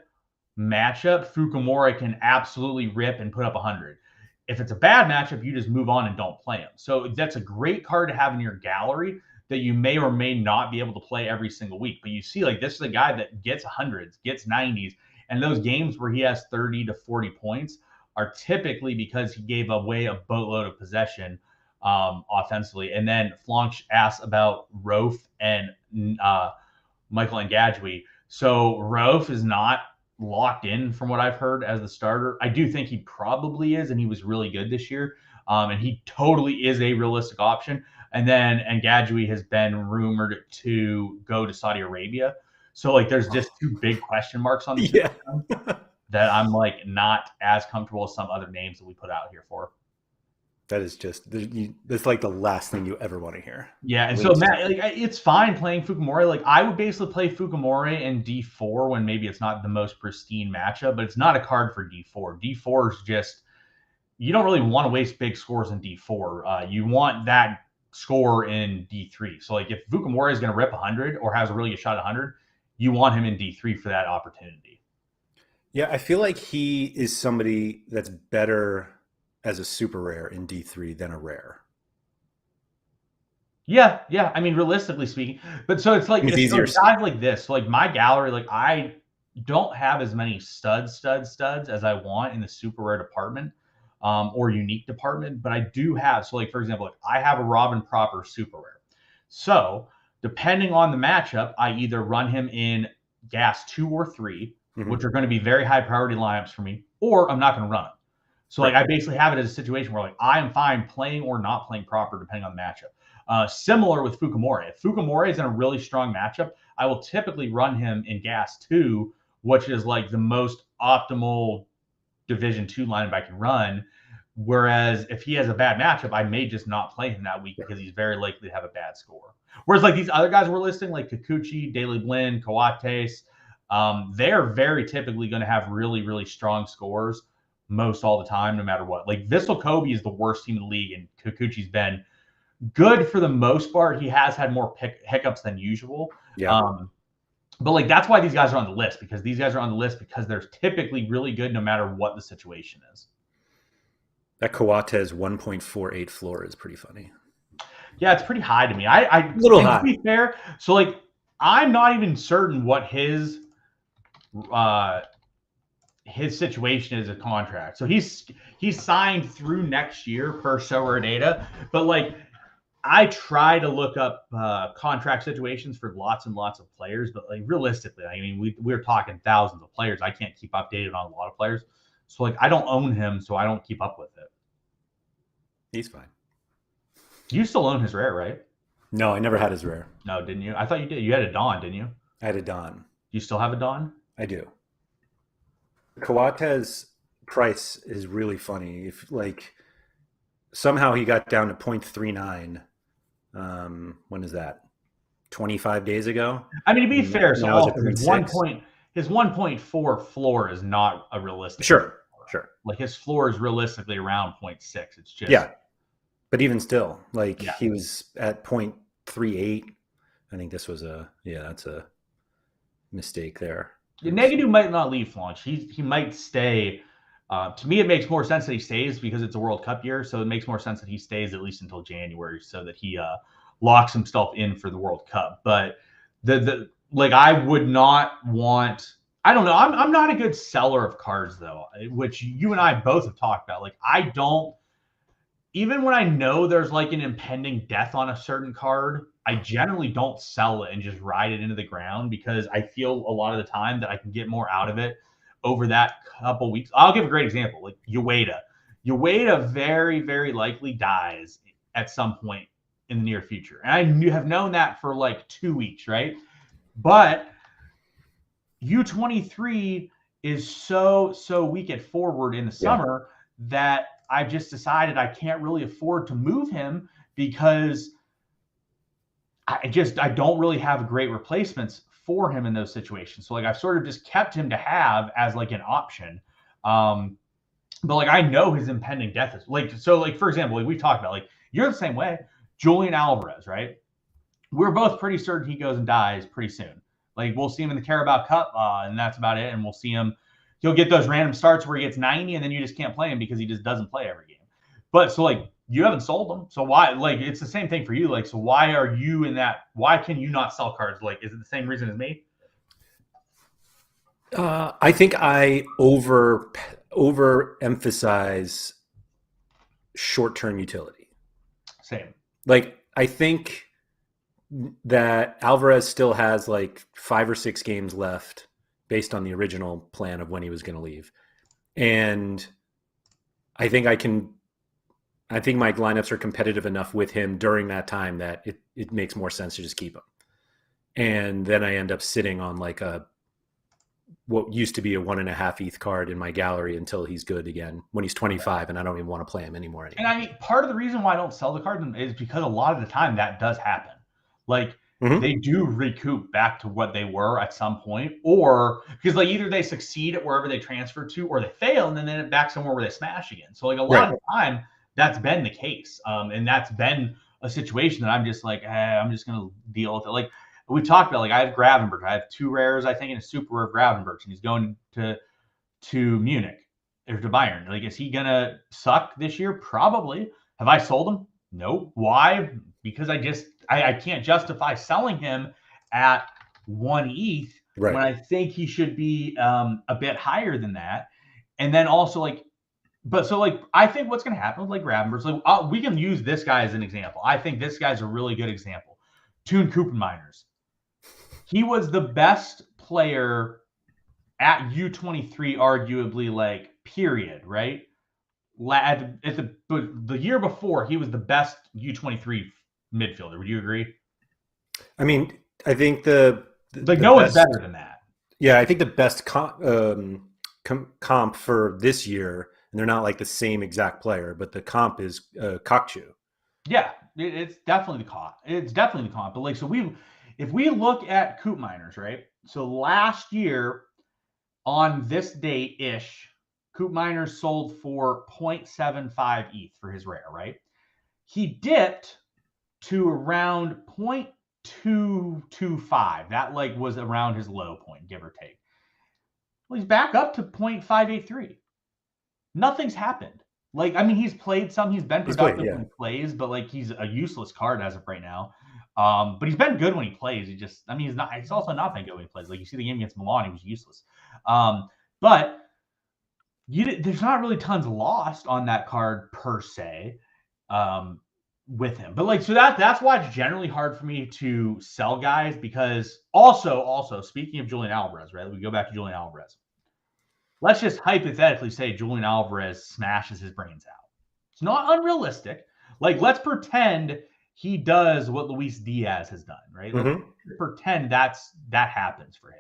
matchup, Fukumori can absolutely rip and put up 100. If it's a bad matchup, you just move on and don't play him. So that's a great card to have in your gallery that you may or may not be able to play every single week. But you see, like, this is a guy that gets 100s, gets 90s, and those games where he has 30 to 40 points are typically because he gave away a boatload of possession offensively. And then Flanch asks about Rofe and Michael Engadjui. So Rofe is not locked in from what I've heard as the starter. I do think he probably is, and he was really good this year. And he totally is a realistic option. And then Engadjui has been rumored to go to Saudi Arabia. So like there's just two big question marks on the system that I'm like not as comfortable as some other names that we put out here for. That is just that's like the last thing you ever want to hear. Yeah, and so Matt, like it's fine playing Fukumori. Like I would basically play Fukumori in D4 when maybe it's not the most pristine matchup, but it's not a card for D4. D4 is just you don't really want to waste big scores in D4. You want that score in D3. So like if Fukumori is going to rip 100 or has a really good shot at 100, you want him in D3 for that opportunity. Yeah, I feel like he is somebody that's better as a super rare in D3 than a rare. Yeah. I mean, realistically speaking, but so it's like it's easier. Guys like this. So like my gallery, like I don't have as many studs as I want in the super rare department or unique department, but I do have. So like for example, like I have a Robin Proper super rare. So depending on the matchup, I either run him in gas 2 or 3, which are going to be very high priority lineups for me, or I'm not going to run him. So like I basically have it as a situation where like I am fine playing or not playing Proper depending on the matchup. Similar with Fukumori. If Fukumori is in a really strong matchup, I will typically run him in gas 2, which is like the most optimal Division 2 lineup I can run. Whereas if he has a bad matchup, I may just not play him that week because he's very likely to have a bad score. Whereas like these other guys we're listing, like Kikuchi, Daily Blinn, Coates, they're very typically going to have really, really strong scores most all the time, no matter what. Like Vissel Kobe is the worst team in the league, and Kikuchi's been good for the most part. He has had more hiccups than usual. But like that's why these guys are on the list, because these guys are on the list because they're typically really good no matter what the situation is. That Coates 1.48 floor is pretty funny. Yeah, it's pretty high to me. I little high. To be fair, so like I'm not even certain what his situation is a contract. So he's signed through next year per SorareData, but like I try to look up contract situations for lots and lots of players, but like realistically, I mean, we're talking thousands of players. I can't keep updated on a lot of players. So like I don't own him, so I don't keep up with it. He's fine. You still own his rare, right? No, I never had his rare. No, didn't you? I thought you did. You had a Dawn, didn't you? I had a Don. Do you still have a Dawn? I do. Coates price is really funny. If like somehow he got down to 0.39. When is that? 25 days ago. I mean, to be fair, so now it's at also his 1.4 floor is not a realistic. Sure. Like his floor is realistically around 0.6. It's just but even still, like Yeah. he was at 0.38. I think this was that's a mistake there. Negative might not leave launch. He might stay. To me, it makes more sense that he stays because it's a World Cup year. So it makes more sense that he stays at least until January, so that he locks himself in for the World Cup. But I would not want. I don't know. I'm not a good seller of cards though, which you and I both have talked about. Like I don't. Even when I know there's like an impending death on a certain card, I generally don't sell it and just ride it into the ground because I feel a lot of the time that I can get more out of it over that couple weeks. I'll give a great example, like Ueda. Ueda very, very likely dies at some point in the near future. And I have known that for like 2 weeks, right? But U23 is so weak at forward in the summer that I've just decided I can't really afford to move him because I don't really have great replacements for him in those situations. So like I've sort of just kept him to have as like an option. But like I know his impending death is like for example, like we talked about, like you're the same way. Julian Alvarez, right? We're both pretty certain he goes and dies pretty soon. Like we'll see him in the Carabao Cup, and that's about it. And we'll see him. He'll get those random starts where he gets 90, and then you just can't play him because he just doesn't play every game. But so like you haven't sold them, so why? Like it's the same thing for you. Like so, why are you in that? Why can you not sell cards? Like is it the same reason as me? I think I overemphasize short-term utility. Same. Like I think that Alvarez still has like 5 or 6 games left based on the original plan of when he was going to leave. And I think my lineups are competitive enough with him during that time that it makes more sense to just keep him. And then I end up sitting on like what used to be a 1.5 ETH card in my gallery until he's good again when he's 25 and I don't even want to play him anymore. And I mean, part of the reason why I don't sell the card is because a lot of the time that does happen. Like they do recoup back to what they were at some point, or because like either they succeed at wherever they transfer to, or they fail and then they're back somewhere where they smash again. So like a lot of the time that's been the case. And that's been a situation that I'm just like, I'm just going to deal with it. Like we talked about, like I have Gravenberch. I have 2 rares, I think, in a super rare Gravenberch, and he's going to Munich or to Bayern. Like, is he going to suck this year? Probably. Have I sold him? No. Why? Because I can't justify selling him at 1 ETH when I think he should be a bit higher than that. And then also I think what's going to happen with like Gravenberch, like we can use this guy as an example. I think this guy's a really good example. Toon Koopmeiners. He was the best player at U23, arguably, like period, right? At the year before, he was the best U23 midfielder. Would you agree? I mean, I think no one's better than that. Yeah, I think the best comp for this year, and they're not like the same exact player, but the comp is Kokchu. Yeah, it's definitely the comp. It's definitely the comp. But like, so if we look at Koopmeiners, right? So last year on this date-ish, Koopmeiners sold for 0.75 ETH for his rare, right? He dipped to around 0.225. That like was around his low point, give or take. Well, he's back up to 0.583. Nothing's happened. Like, I mean, he's played some. He's been productive when he plays, but like he's a useless card as of right now. But he's been good when he plays. He's also not been good when he plays. Like you see the game against Milan, he was useless. But there's not really tons lost on that card per se with him. But like, so that's why it's generally hard for me to sell guys, because also speaking of Julian Alvarez, right? We go back to Julian Alvarez. Let's just hypothetically say Julian Alvarez smashes his brains out. It's not unrealistic. Like, let's pretend he does what Luis Diaz has done, right? Like for 10, that happens for him.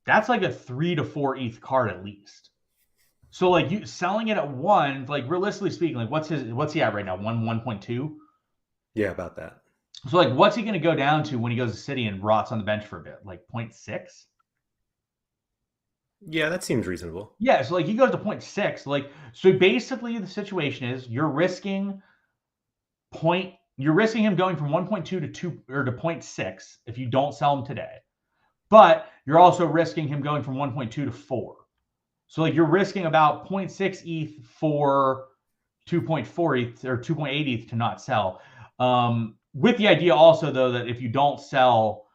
That's like a 3 to 4 ETH card at least. So like you selling it at 1, like realistically speaking, like what's he at right now? 1.2? Yeah, about that. So like what's he going to go down to when he goes to City and rots on the bench for a bit? Like 0.6? Yeah, that seems reasonable. Yeah, so like he goes to 0.6. Like so basically the situation is you're risking him going from 1.2 to 2 or to 0.6 if you don't sell him today. But you're also risking him going from 1.2 to 4. So like you're risking about 0.6 ETH for 2.4 ETH or 2.8 ETH to not sell. With the idea also though that if you don't sell,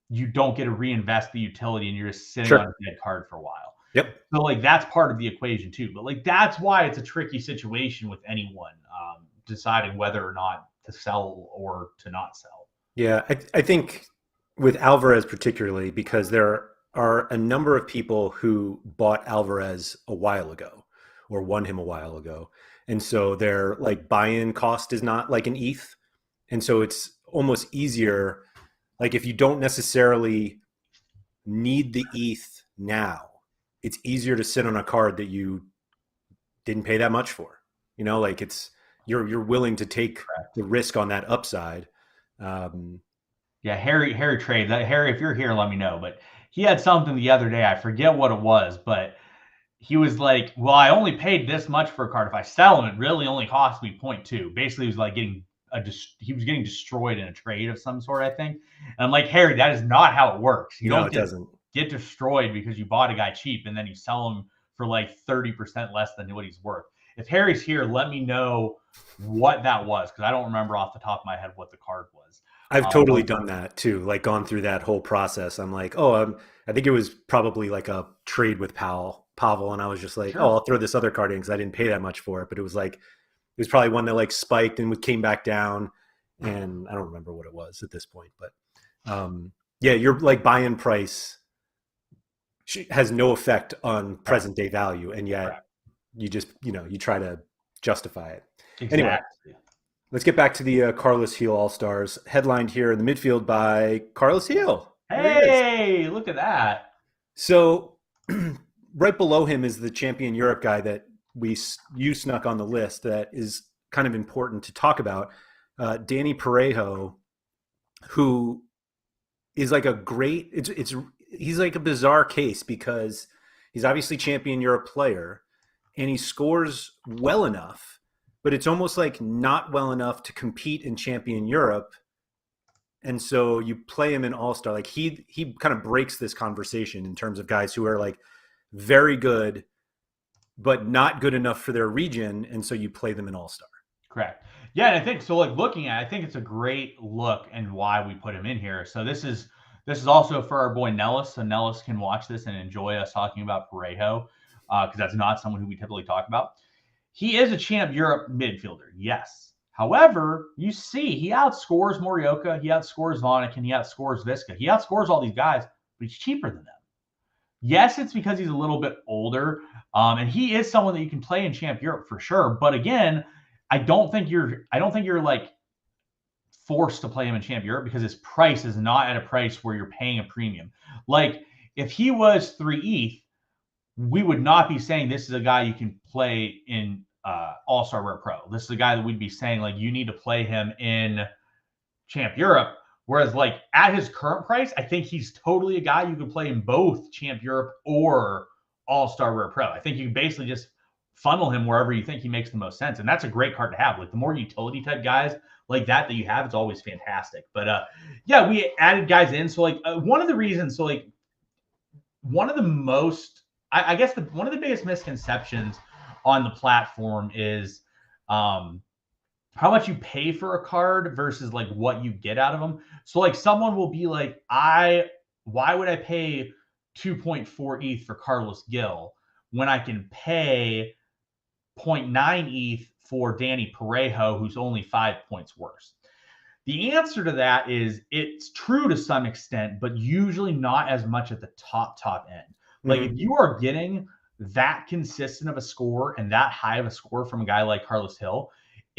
you don't get to reinvest the utility and you're just sitting on a dead card for a while. Yep. So like that's part of the equation too. But like that's why it's a tricky situation with anyone deciding whether or not to sell or to not sell. Yeah, I think with Alvarez particularly, because there are a number of people who bought Alvarez a while ago or won him a while ago. And so their like buy-in cost is not like an ETH. And so it's almost easier. Like if you don't necessarily need the ETH now, it's easier to sit on a card that you didn't pay that much for. You know, like you're willing to take the risk on that upside. Yeah, Harry trade. Harry, if you're here, let me know. But he had something the other day. I forget what it was, but he was like, "Well, I only paid this much for a card. If I sell him, it really only cost me 0.2." Basically, he was like getting destroyed in a trade of some sort, I think. And I'm like, Harry, that is not how it works. You don't get destroyed because you bought a guy cheap and then you sell him for like 30% less than what he's worth. If Harry's here, let me know what that was because I don't remember off the top of my head what the card was. I've totally done that too, like gone through that whole process. I'm like, I think it was probably like a trade with Pavel, and I was just like, Sure. I'll throw this other card in because I didn't pay that much for it. But it was probably one that like spiked and came back down, and I don't remember what it was at this point. But yeah, your like buy-in price has no effect on present day value, and yet you just you try to justify it. Exactly. Anyway. Let's get back to the Carlos Heel All-Stars, headlined here in the midfield by Carlos Heel. Hey, look at that. So right below him is the Champion Europe guy that you snuck on the list that is kind of important to talk about. Dani Parejo, who is like he's like a bizarre case because he's obviously Champion Europe player and he scores well enough, but it's almost like not well enough to compete in Champion Europe. And so you play him in All-Star. Like he kind of breaks this conversation in terms of guys who are like very good, but not good enough for their region. And so you play them in All-Star. Correct. Yeah. And I think so like I think it's a great look and why we put him in here. So this is also for our boy Nellis. So Nellis can watch this and enjoy us talking about Parejo because that's not someone who we typically talk about. He is a Champ Europe midfielder, yes. However, you see he outscores Morioka, he outscores Vonik, and he outscores Visca. He outscores all these guys, but he's cheaper than them. Yes, it's because he's a little bit older, and he is someone that you can play in Champ Europe for sure. But again, I don't think you're like forced to play him in Champ Europe because his price is not at a price where you're paying a premium. Like if he was 3 ETH, we would not be saying this is a guy you can play in All-Star Rare Pro. This is a guy that we'd be saying like you need to play him in Champ Europe. Whereas like at his current price, I think he's totally a guy you can play in both Champ Europe or All-Star Rare Pro. I think you can basically just funnel him wherever you think he makes the most sense. And that's a great card to have. Like the more utility type guys like that you have, it's always fantastic. But yeah, we added guys in. So like one of the reasons, so like one of the most I guess one of the biggest misconceptions on the platform is how much you pay for a card versus like what you get out of them. So like someone will be like, why would I pay 2.4 ETH for Carlos Gil when I can pay 0.9 ETH for Dani Parejo, who's only 5 points worse? The answer to that is it's true to some extent, but usually not as much at the top end. Like if you are getting that consistent of a score and that high of a score from a guy like Carlos Hill,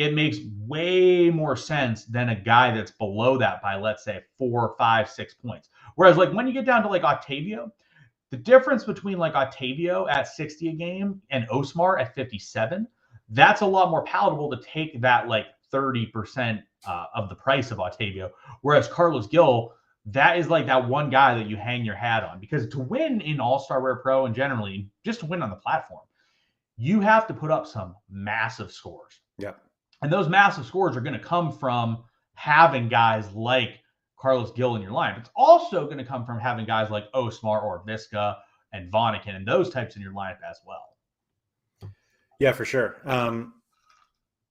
it makes way more sense than a guy that's below that by, let's say, 4, 5, 6 points. Whereas like when you get down to like Octavio, the difference between like Octavio at 60 a game and Osmar at 57, that's a lot more palatable to take that like 30% of the price of Octavio. Whereas Carlos Gil, that is like that one guy that you hang your hat on, because to win in All-Star Rare Pro and generally just to win on the platform, you have to put up some massive scores. Yeah. And those massive scores are going to come from having guys like Carlos Gil in your lineup. It's also going to come from having guys like Osmar or Visca and Vonnegut and those types in your lineup as well. Yeah, for sure.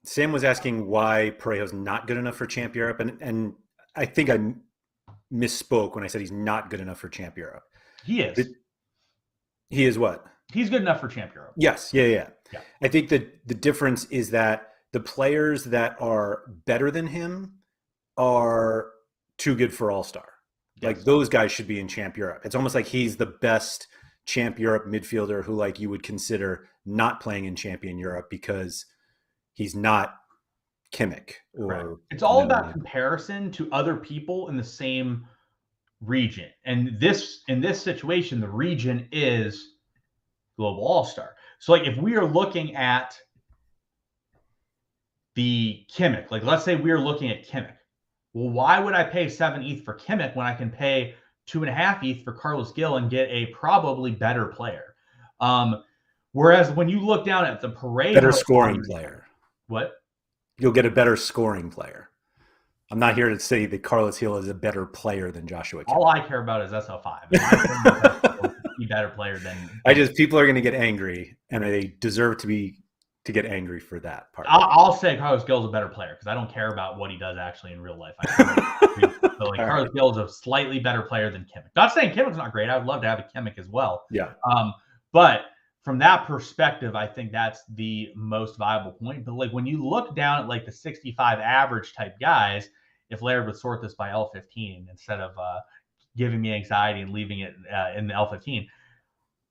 Sam was asking why Parejo's not good enough for Champ Europe, and I think I misspoke when I said he's not good enough for Champ Europe. He is. He is what? He's good enough for Champ Europe. Yes. Yeah. I think that the difference is that the players that are better than him are too good for All-Star. Yes. Like those guys should be in Champ Europe. It's almost like he's the best Champ Europe midfielder who like you would consider not playing in Champion Europe because he's not Kimmich. Or it's all about comparison to other people in the same region. And in this situation, the region is Global All-Star. So like if we are looking at the Kimmich, like let's say we are looking at Kimmich. Well, why would I pay 7 ETH for Kimmich when I can pay 2.5 ETH for Carlos Gil and get a probably better player? Whereas when you look down at the Pereira, better scoring player. What? You'll get a better scoring player. I'm not here to say that Carlos Gil is a better player than Joshua Kimmich. All I care about is SL5. Be better player than. People are going to get angry, and they deserve to get angry for that part. I'll say Carlos Gil is a better player because I don't care about what he does actually in real life. So like Carlos Gil is a slightly better player than Kimmich. Not saying Kimmich's not great. I would love to have a Kimmich as well. Yeah. But from that perspective, I think that's the most viable point. But like when you look down at like the 65 average type guys, if Laird would sort this by L15 instead of giving me anxiety and leaving it in the L15,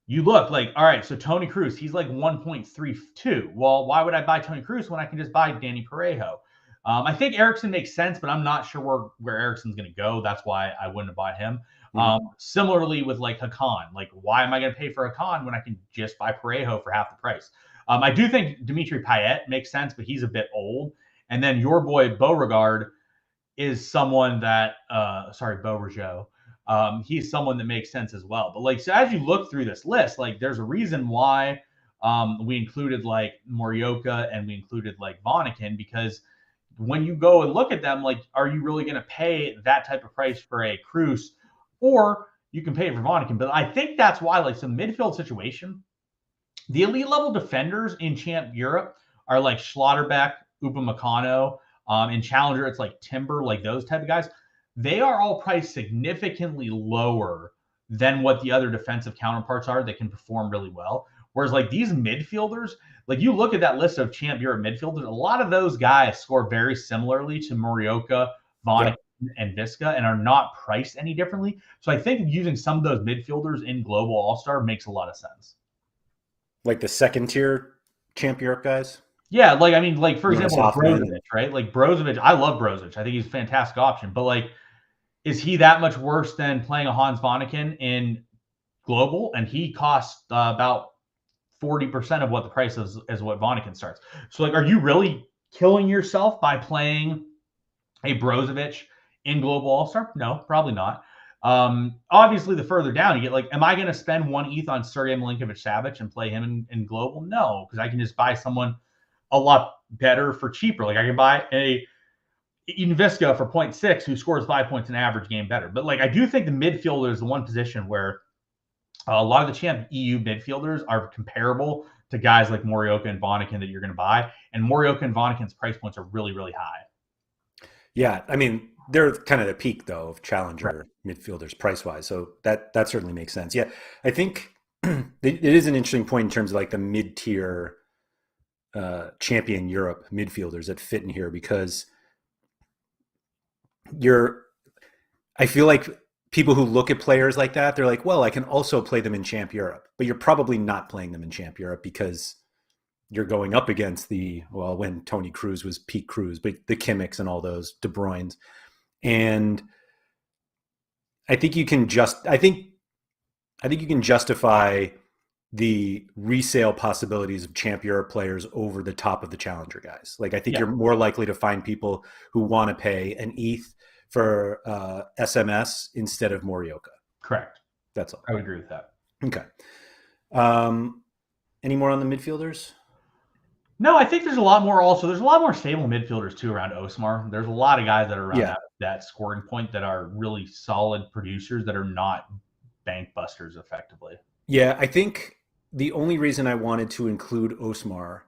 you look like, all right, so Tony Cruz, he's like 1.32. Well, why would I buy Tony Cruz when I can just buy Dani Parejo? I think Eriksson makes sense, but I'm not sure where Eriksson's going to go. That's why I wouldn't have bought him. Similarly with like Hakan, like why am I going to pay for Hakan when I can just buy Parejo for half the price? I do think Dimitri Payet makes sense, but he's a bit old. And then your boy Beauregard is someone that, Beauregard. He's someone that makes sense as well. But like, so as you look through this list, like there's a reason why we included like Morioka and we included like Vonnegut, because when you go and look at them, like, are you really going to pay that type of price for a Cruz, or you can pay it for Vonnegut? But I think that's why, like, some midfield situation, the elite level defenders in Champ Europe are like Schlotterbeck, Upamecano. In Challenger, it's like Timber, like those type of guys. They are all priced significantly lower than what the other defensive counterparts are that can perform really well. Whereas like these midfielders, like you look at that list of Champ Europe midfielders, a lot of those guys score very similarly to Morioka, Vonnegut, and Visca and are not priced any differently. So I think using some of those midfielders in Global All-Star makes a lot of sense. Like the second tier Champ Europe guys? Yeah, like, I mean, like, for example, Brozovic, right? Like, Brozovic, I love Brozovic. I think he's a fantastic option. But, like, is he that much worse than playing a Hans Vonnegut in Global? And he costs about 40% of what the price is what Vonnegut starts. So, like, are you really killing yourself by playing a Brozovic in Global All-Star? No, probably not. Obviously, the further down you get, like, am I going to spend 1 ETH on Sergei Milinkovic-Savic and play him in Global? No, because I can just buy someone a lot better for cheaper. Like I can buy a Eden Visca for 0.6 who scores 5 points an average game better. But like I do think the midfielder is the one position where a lot of the Champ EU midfielders are comparable to guys like Morioka and Vonnegut that you're going to buy. And Morioka and Vonnegut's price points are really, really high. Yeah, I mean, they're kind of the peak though of Challenger midfielders price-wise. So that certainly makes sense. Yeah, I think it is an interesting point in terms of like the mid-tier Champion Europe midfielders that fit in here, because I feel like people who look at players like that, they're like, well, I can also play them in Champ Europe, but you're probably not playing them in Champ Europe because you're going up against when Tony Cruz was peak Cruz, but the Kimmichs and all those, De Bruyne's. And I think you can justify the resale possibilities of Champ Europe players over the top of the challenger guys. Like, I think you're more likely to find people who want to pay an ETH for SMS instead of Morioka. Correct. That's all. I would agree with that. Okay. Any more on the midfielders? No, I think there's a lot more also. There's a lot more stable midfielders too around Osmar. There's a lot of guys that are around that scoring point that are really solid producers that are not bank busters effectively. Yeah, I think the only reason I wanted to include Osmar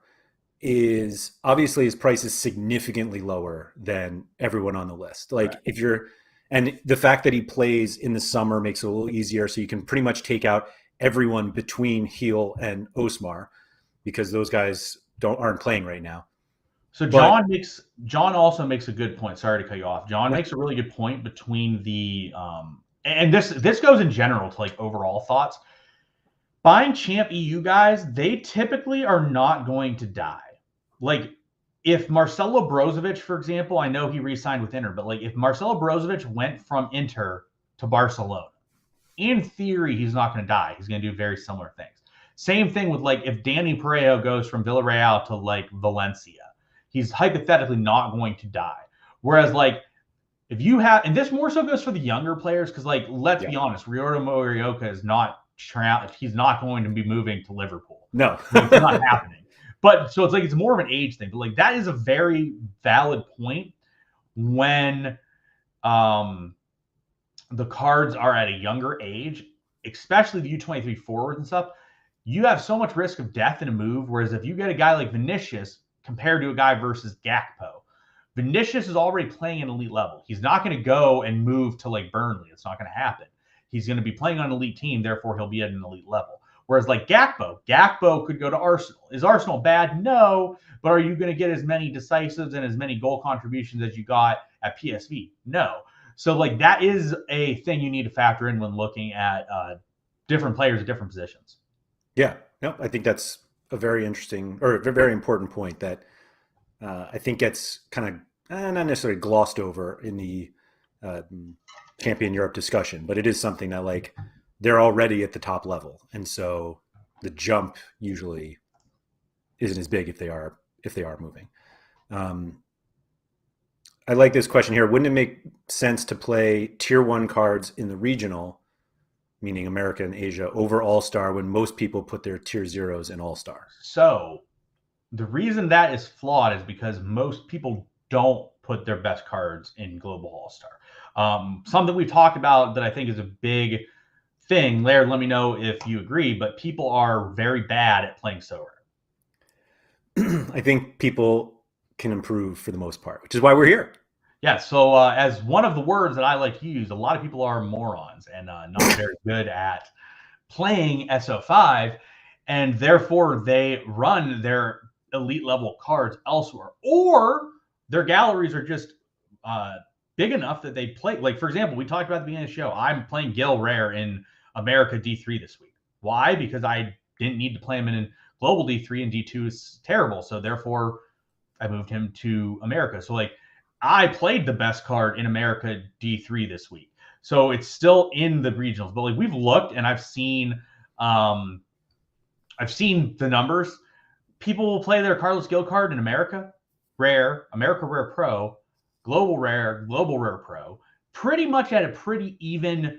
is obviously his price is significantly lower than everyone on the list. Like, and the fact that he plays in the summer makes it a little easier. So you can pretty much take out everyone between Heel and Osmar because those guys aren't playing right now. So John also makes a good point. Sorry to cut you off. John makes a really good point between the and this goes in general to like overall thoughts. Buying Champ EU guys, they typically are not going to die. Like, if Marcelo Brozovic, for example, I know he re-signed with Inter, but like if Marcelo Brozovic went from Inter to Barcelona, in theory, he's not going to die. He's going to do very similar things. Same thing with like if Dani Parejo goes from Villarreal to like Valencia, he's hypothetically not going to die. Whereas like if you have, and this more so goes for the younger players, because like let's be honest, Ryoto Morioka is not. He's not going to be moving to Liverpool. No, it's not happening. But so it's like it's more of an age thing. But like that is a very valid point when the cards are at a younger age, especially the U23 forwards and stuff. You have so much risk of death in a move. Whereas if you get a guy like Vinicius compared to a guy versus Gakpo, Vinicius is already playing an elite level. He's not going to go and move to like Burnley. It's not going to happen. He's going to be playing on an elite team, therefore he'll be at an elite level. Whereas like Gakpo could go to Arsenal. Is Arsenal bad? No. But are you going to get as many decisives and as many goal contributions as you got at PSV? No. So like that is a thing you need to factor in when looking at different players at different positions. Yeah. No, I think that's a very interesting or a very important point that I think gets kind of not necessarily glossed over in the Champion Europe discussion, but it is something that like they're already at the top level, and so the jump usually isn't as big if they are moving. I like this question here. Wouldn't it make sense to play tier 1 cards in the regional, meaning America and Asia, over All-Star when most people put their tier 0s in All-Star? So the reason that is flawed is because most people don't put their best cards in Global All-Star. Something we've talked about that I think is a big thing. Laird, let me know if you agree, but people are very bad at playing Sorare. I think people can improve for the most part, which is why we're here. Yeah, so as one of the words that I like to use, a lot of people are morons and not very good at playing SO5, and therefore they run their elite level cards elsewhere, or their galleries are just big enough that they play. Like, for example, we talked about at the beginning of the show, I'm playing Gil Rare in America D3 this week. Why? Because I didn't need to play him in Global D3, and D2 is terrible. So therefore, I moved him to America. So like, I played the best card in America D3 this week. So it's still in the regionals. But like, we've looked and I've seen the numbers. People will play their Carlos Gil card in America Rare, America Rare Pro, Global Rare Pro, pretty much at a pretty even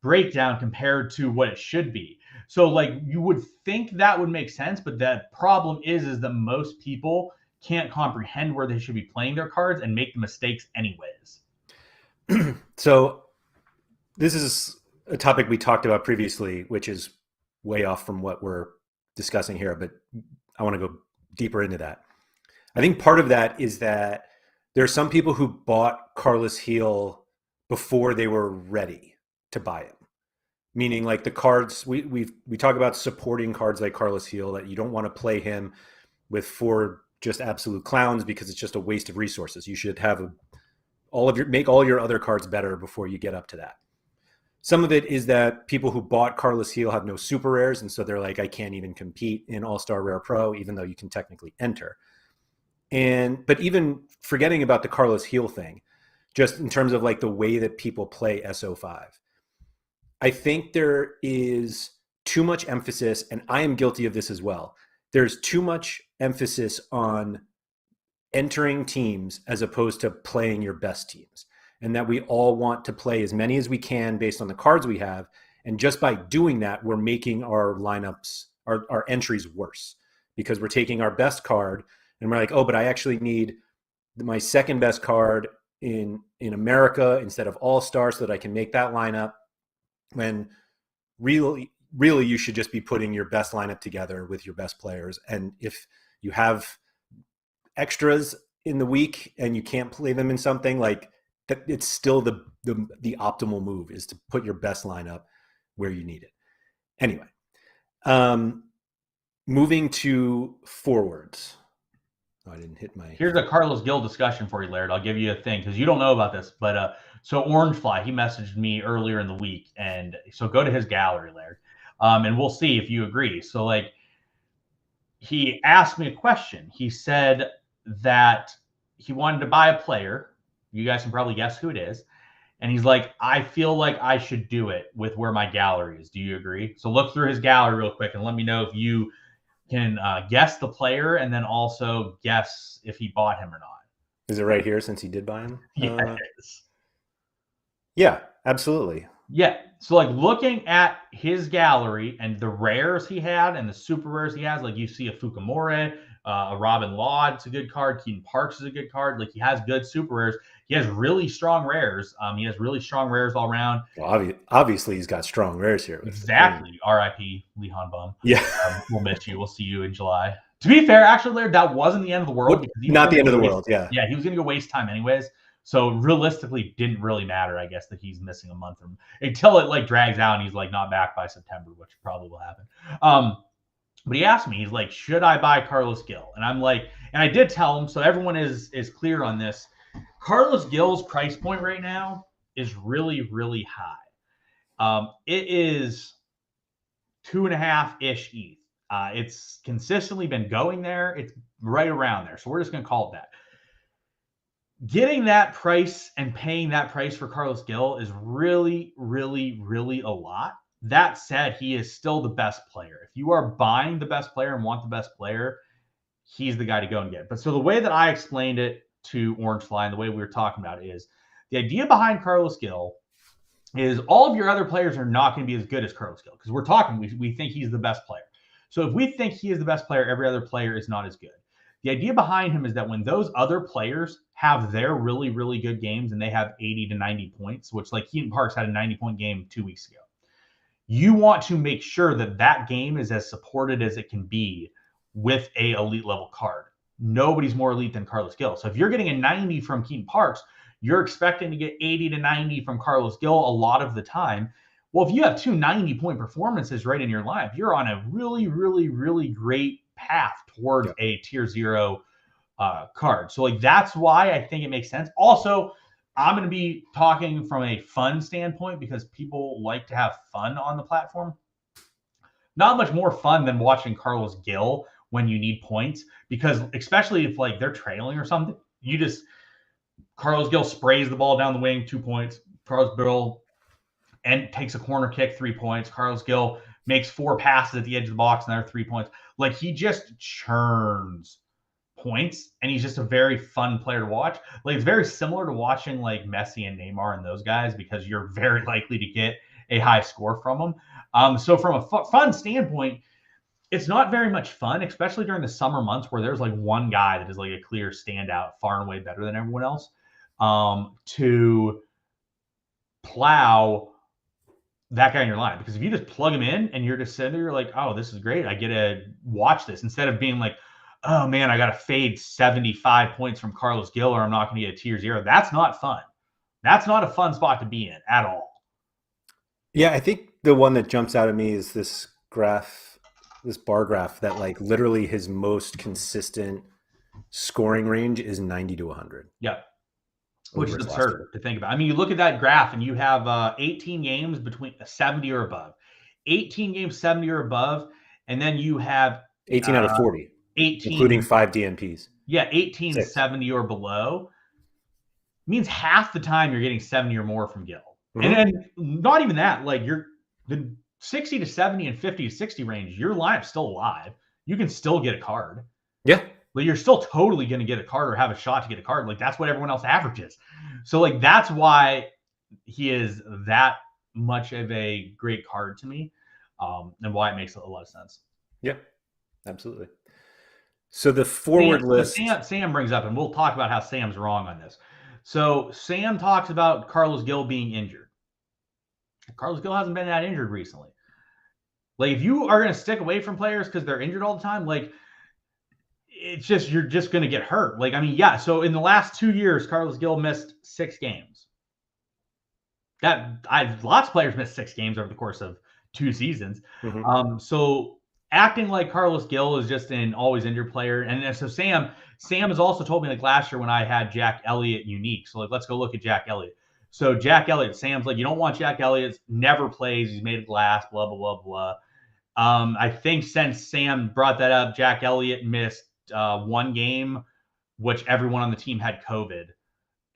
breakdown compared to what it should be. So like you would think that would make sense, but the problem is that most people can't comprehend where they should be playing their cards and make the mistakes anyways. So this is a topic we talked about previously, which is way off from what we're discussing here, but I want to go deeper into that. I think part of that is that there are some people who bought Carlos Gil before they were ready to buy him. Meaning like the cards, we talk about supporting cards like Carlos Gil, that you don't want to play him with 4 just absolute clowns because it's just a waste of resources. You should have make all your other cards better before you get up to that. Some of it is that people who bought Carlos Gil have no super rares, and so they're like, I can't even compete in All-Star Rare Pro, even though you can technically enter. But even forgetting about the Carlos Gil thing, just in terms of like the way that people play SO5, I think there is too much emphasis, and I am guilty of this as well. There's too much emphasis on entering teams as opposed to playing your best teams, and that we all want to play as many as we can based on the cards we have. And just by doing that, we're making our lineups, our entries worse, because we're taking our best card and we're like, oh, but I actually need my second best card in America instead of All-Star so that I can make that lineup, when really you should just be putting your best lineup together with your best players. And if you have extras in the week and you can't play them in something, like that, it's still the optimal move is to put your best lineup where you need it. Anyway, moving to forwards. Oh, I didn't hit my... Here's a Carlos Gil discussion for you, Laird. I'll give you a thing because you don't know about this, but so Orangefly, he messaged me earlier in the week, and so go to his gallery, Laird, and we'll see if you agree. So like, he asked me a question. He said that he wanted to buy a player. You guys can probably guess who it is. And he's like, I feel like I should do it with where my gallery is. Do you agree? So look through his gallery real quick and let me know if you can guess the player and then also guess if he bought him or not. Is it right here since he did buy him? Yeah, it is. Yeah, absolutely. Yeah. So like looking at his gallery and the rares he had and the super rares he has, like you see a Fukamore, a Robin Laud, it's a good card. Keaton Parks is a good card. Like he has good super rares. He has really strong rares. He has really strong rares all around. Well, obviously he's got strong rares here. Exactly. R.I.P. Lehan Bum. Yeah. We'll miss you. We'll see you in July. To be fair, actually, Laird, that wasn't the end of the world. Not the end of the world, yeah. Yeah, he was going to go waste time anyways. So realistically, didn't really matter, I guess, that he's missing a month until it like drags out and he's like not back by September, which probably will happen. But he asked me, he's like, should I buy Carlos Gil? And I'm like, and I did tell him, so everyone is clear on this. Carlos Gil's price point right now is really, really high. It is 2.5-ish ETH. It's consistently been going there. It's right around there. So we're just going to call it that. Getting that price and paying that price for Carlos Gil is really, really, really a lot. That said, he is still the best player. If you are buying the best player and want the best player, he's the guy to go and get. But so the way that I explained it to Orangefly and the way we were talking about it is the idea behind Carlos Gil is all of your other players are not going to be as good as Carlos Gil because we're talking, we think he's the best player. So if we think he is the best player, every other player is not as good. The idea behind him is that when those other players have their really, really good games and they have 80 to 90 points, which like Keaton Parks had a 90-point game 2 weeks ago, you want to make sure that that game is as supported as it can be with a elite level card. Nobody's more elite than Carlos Gil. So if you're getting a 90 from Keaton Parks, you're expecting to get 80 to 90 from Carlos Gil a lot of the time. Well, if you have two 90-point performances right in your lineup, you're on a really, really, really great path towards a tier 0 card. So like that's why I think it makes sense. Also, I'm going to be talking from a fun standpoint because people like to have fun on the platform. Not much more fun than watching Carlos Gil when you need points, because especially if like they're trailing or something, Carlos Gil sprays the ball down the wing, 2 points. Carlos Gil and takes a corner kick, 3 points. Carlos Gil makes 4 passes at the edge of the box and there are 3 points. Like he just churns points and he's just a very fun player to watch. Like it's very similar to watching like Messi and Neymar and those guys because you're very likely to get a high score from them. So from a fun standpoint, it's not very much fun, especially during the summer months where there's like one guy that is like a clear standout, far and away better than everyone else, to plow that guy in your line. Because if you just plug him in and you're just sitting there, you're like, oh, this is great. I get to watch this instead of being like, oh man, I got to fade 75 points from Carlos Gil or I'm not going to get a tier 0. That's not fun. That's not a fun spot to be in at all. Yeah, I think the one that jumps out at me is this graph, this bar graph that like literally his most consistent scoring range is 90 to 100. Yeah. which is over his last year. absurd to think about. I mean, you look at that graph and you have 18 games between 70 or above, 18 games 70 or above, and then you have 18 out of 40, 18, including 5 DNPs. Yeah, 18 6. 70 or below means half the time you're getting 70 or more from Gill. Mm-hmm. And not even that, like you're the 60 to 70 and 50 to 60 range, your lineup's still alive. You can still get a card. Yeah. Like you're still totally going to get a card or have a shot to get a card. Like that's what everyone else averages. So like that's why he is that much of a great card to me, and why it makes a lot of sense. Yeah, absolutely. So the forward list. Sam brings up, and we'll talk about how Sam's wrong on this. So Sam talks about Carlos Gill being injured. Carlos Gill hasn't been that injured recently. Like if you are going to stick away from players because they're injured all the time, like it's just you're just going to get hurt. Like I mean, yeah. So in the last 2 years, Carlos Gill missed 6 games. Lots of players missed 6 games over the course of 2 seasons. Mm-hmm. So acting like Carlos Gill is just an always injured player. And so Sam has also told me like last year when I had Jack Elliott unique. So like, let's go look at Jack Elliott. So Jack Elliott, Sam's like, you don't want Jack Elliott, never plays. He's made of glass, blah, blah, blah, blah. I think since Sam brought that up, Jack Elliott missed 1 game, which everyone on the team had COVID.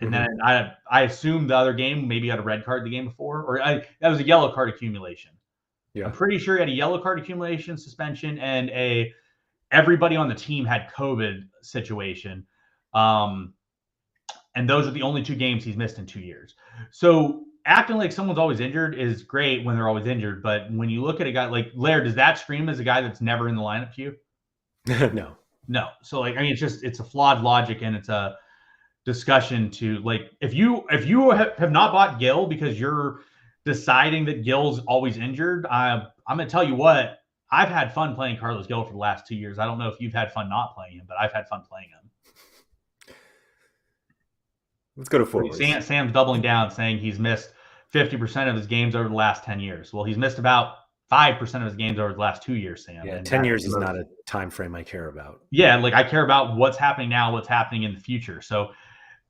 And then I assume the other game, maybe had a red card the game before, or that was a yellow card accumulation. Yeah. I'm pretty sure he had a yellow card accumulation, suspension, and everybody on the team had COVID situation. And those are the only 2 games he's missed in 2 years. So acting like someone's always injured is great when they're always injured. But when you look at a guy like Laird, does that scream as a guy that's never in the lineup to you? No. So like, I mean, it's a flawed logic, and it's a discussion to like, if you have not bought Gill because you're deciding that Gill's always injured, I'm going to tell you what, I've had fun playing Carlos Gill for the last 2 years. I don't know if you've had fun not playing him, but I've had fun playing him. Let's go to forwards. Sam's doubling down, saying he's missed 50% of his games over the last 10 years. Well, he's missed about 5% of his games over the last 2 years, Sam. Yeah, 10 years is not a time frame I care about. Yeah, like I care about what's happening now, what's happening in the future. So,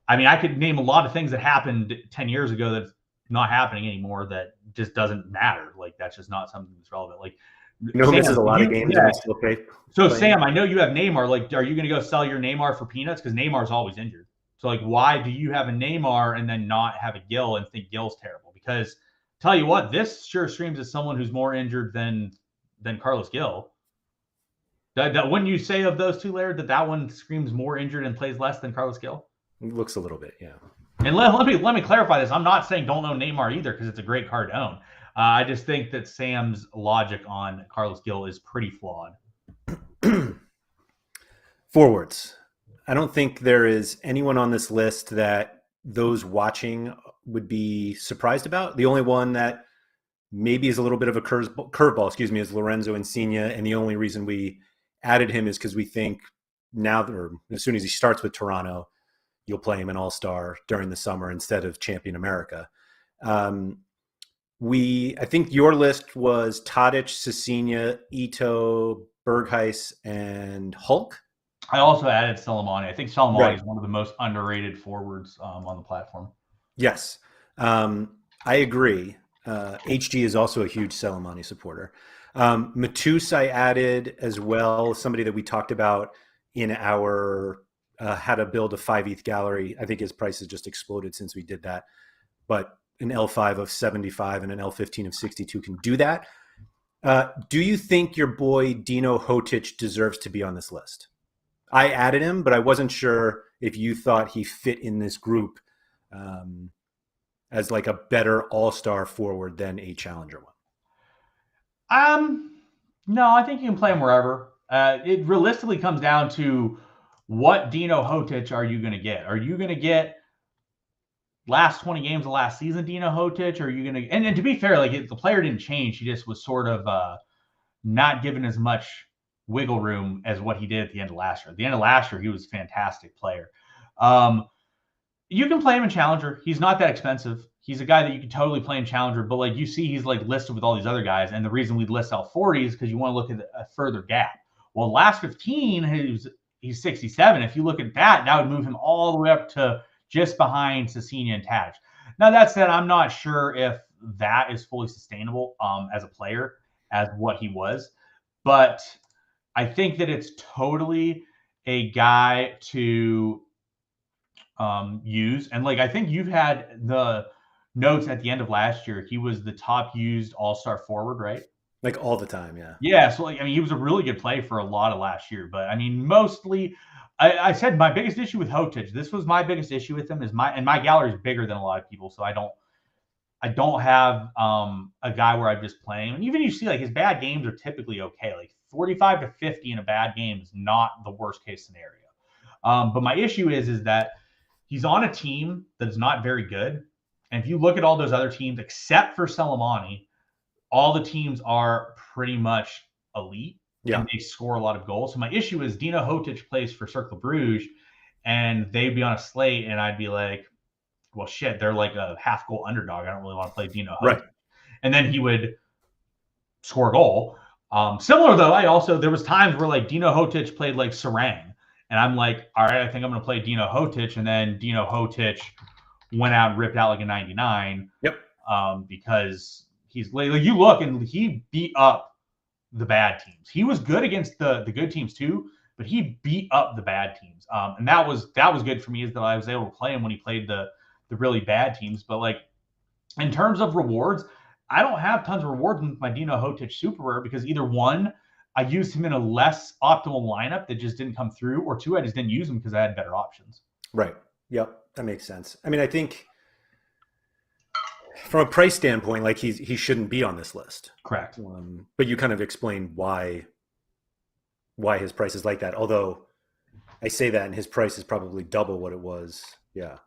I mean, I could name a lot of things that happened 10 years ago that's not happening anymore that just doesn't matter. Like, that's just not something that's relevant. Like, Sam, misses a lot of games and still play. So, Sam, I know you have Neymar. Like, are you going to go sell your Neymar for peanuts? Because Neymar's always injured. So, like, why do you have a Neymar and then not have a Gill and think Gill's terrible? Because, tell you what, this sure screams as someone who's more injured than Carlos Gill. That wouldn't you say of those two, Laird, that one screams more injured and plays less than Carlos Gill? It looks a little bit, yeah. And let me clarify this. I'm not saying don't own Neymar either, because it's a great card to own. I just think that Sam's logic on Carlos Gill is pretty flawed. Forwards. I don't think there is anyone on this list that those watching would be surprised about. The only one that maybe is a little bit of a curveball, is Lorenzo Insigne. And the only reason we added him is because we think now, or as soon as he starts with Toronto, you'll play him an all-star during the summer instead of Champion America. I think your list was Tadic, Cecina, Ito, Berghuis, and Hulk. I also added Soleimani. I think Soleimani is one of the most underrated forwards on the platform. Yes, I agree. HG is also a huge Soleimani supporter. Matus I added as well, somebody that we talked about in our how to build a 5 ETH gallery. I think his price has just exploded since we did that. But an L5 of 75 and an L15 of 62 can do that. Do you think your boy Dino Hotic deserves to be on this list? I added him, but I wasn't sure if you thought he fit in this group as like a better all-star forward than a challenger one. No, I think you can play him wherever. It realistically comes down to what Dino Hotic are you going to get? Are you going to get last 20 games of last season Dino Hotic? Or are you going to – and to be fair, like the player didn't change. He just was sort of not given as much wiggle room as what he did at the end of last year. At the end of last year, he was a fantastic player. You can play him in Challenger. He's not that expensive. He's a guy that you can totally play in Challenger, but like you see, he's like listed with all these other guys. And the reason we list out 40 is because you want to look at a further gap. Well, last 15, he's 67. If you look at that, that would move him all the way up to just behind Cecina and Tadic. Now, that said, I'm not sure if that is fully sustainable as a player, as what he was. But I think that it's totally a guy to use. And like, I think you've had the notes at the end of last year. He was the top used all-star forward, right? Like all the time, yeah. Yeah. So like, I mean, he was a really good play for a lot of last year. But I mean, mostly, I said my biggest issue with Hotic. This was my biggest issue with him is my gallery is bigger than a lot of people, so I don't have a guy where I'm just playing. And even you see like his bad games are typically okay. Like 45 to 50 in a bad game is not the worst case scenario. But my issue is that he's on a team that's not very good. And if you look at all those other teams, except for Soleimani, all the teams are pretty much elite. Yeah. And they score a lot of goals. So my issue is Dino Hotic plays for Cercle Bruges, and they'd be on a slate, and I'd be like, well, shit, they're like a half goal underdog. I don't really want to play Dino Hotic. Right. And then he would score a goal. Similar though, there was times where like Dino Hotic played like Sarang, and I'm like, all right, I think I'm going to play Dino Hotic, and then Dino Hotic went out and ripped out like a 99. Yep. Because he's like you look and he beat up the bad teams. He was good against the good teams too, but he beat up the bad teams. And that was good for me, is that I was able to play him when he played the really bad teams. But like in terms of rewards, I don't have tons of rewards with my Dino Hotic super rare, because either one, I used him in a less optimal lineup that just didn't come through, or two, I just didn't use him because I had better options. Right. Yep. That makes sense. I mean, I think from a price standpoint, like he shouldn't be on this list. Correct. But you kind of explained why his price is like that. Although I say that, and his price is probably double what it was. Yeah.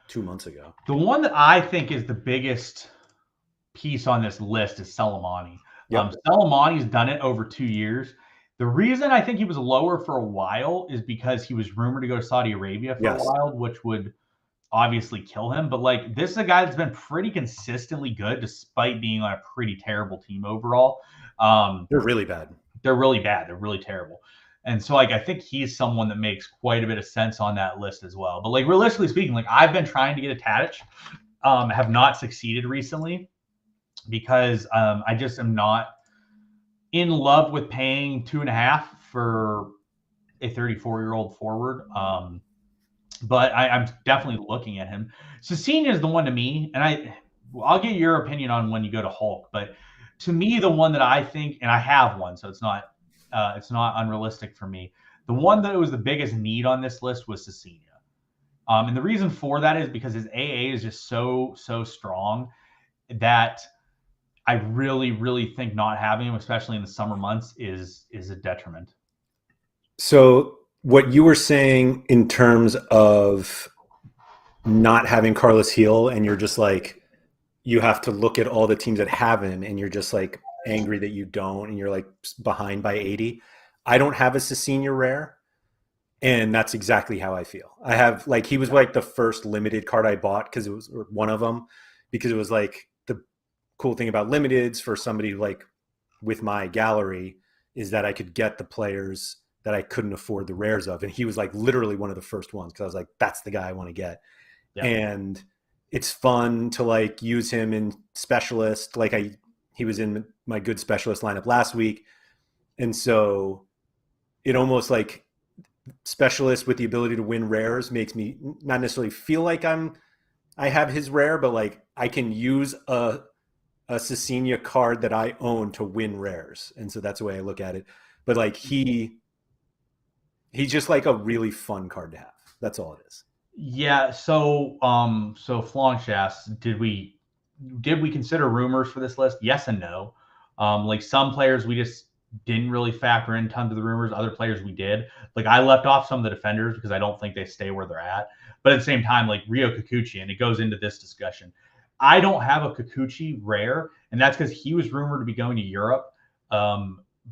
2 months ago. The one that I think is the biggest piece on this list is Soleimani. Yep. Soleimani's done it over 2 years. The reason I think he was lower for a while is because he was rumored to go to Saudi Arabia for a while, which would obviously kill him. But like, this is a guy that's been pretty consistently good despite being on a pretty terrible team overall. They're really bad. They're really bad. They're really terrible. And so like, I think he's someone that makes quite a bit of sense on that list as well. But like, realistically speaking, like I've been trying to get a Tadic, have not succeeded recently, because I just am not in love with paying 2.5 for a 34-year-old forward. But I'm definitely looking at him. Cecina is the one to me, and I'll get your opinion on when you go to Hulk. But to me, the one that I think, and I have one, so it's not unrealistic for me. The one that was the biggest need on this list was Cecina. And the reason for that is because his AA is just so strong that I really, really think not having him, especially in the summer months, is a detriment. So what you were saying in terms of not having Carlos Heel, and you're just like, you have to look at all the teams that have him, and you're just like angry that you don't, and you're like behind by 80. I don't have a Cecina rare, and that's exactly how I feel. I have, like, he was like the first limited card I bought, because it was one of them, because it was like, the cool thing about limiteds for somebody like with my gallery is that I could get the players that I couldn't afford the rares of. And he was like literally one of the first ones, because I was like, that's the guy I want to get. Yeah. And it's fun to like use him in specialist. Like he was in my good specialist lineup last week. And so it almost like specialist with the ability to win rares makes me not necessarily feel like I have his rare, but like I can use a Cecina card that I own to win rares. And so that's the way I look at it. But like he's just like a really fun card to have. That's all it is. Yeah. So Flanch asks, did we consider rumors for this list? Yes and no. Like some players we just didn't really factor in tons of the rumors. Other players we did. Like I left off some of the defenders because I don't think they stay where they're at. But at the same time, like Rio Kikuchi, and it goes into this discussion. I don't have a Kikuchi rare, and that's because he was rumored to be going to Europe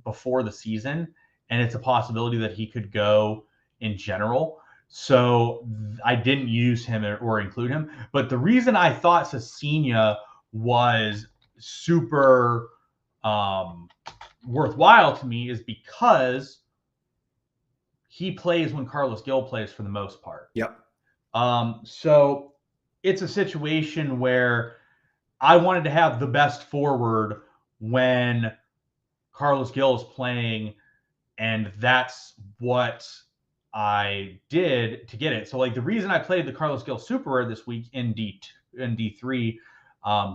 before the season, and it's a possibility that he could go in general. So I didn't use him or include him. But the reason I thought Cecina was super worthwhile to me is because he plays when Carlos Gil plays for the most part. Yep. So it's a situation where I wanted to have the best forward when Carlos Gil is playing, and that's what I did to get it. So like the reason I played the Carlos Gil Super Rare this week in D3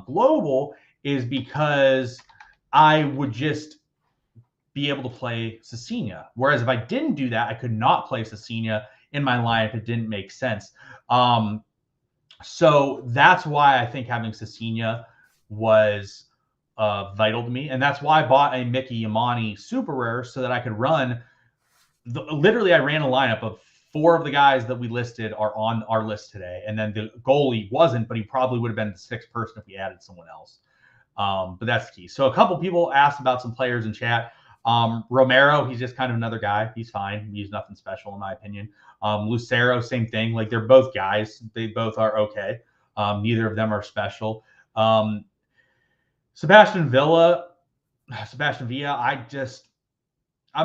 Global is because I would just be able to play Cecina. Whereas if I didn't do that, I could not play Cecina in my lineup. It didn't make sense. So that's why I think having Cecina was vital to me. And that's why I bought a Mickey Yamani Super Rare so that I could run. Literally, I ran a lineup of 4 of the guys that we listed are on our list today. And then the goalie wasn't, but he probably would have been the 6th person if we added someone else. But that's the key. So a couple people asked about some players in chat. Romero, he's just kind of another guy. He's fine. He's nothing special in my opinion. Lucero, same thing. Like they're both guys. They both are okay. Neither of them are special. Sebastian Villa, I'm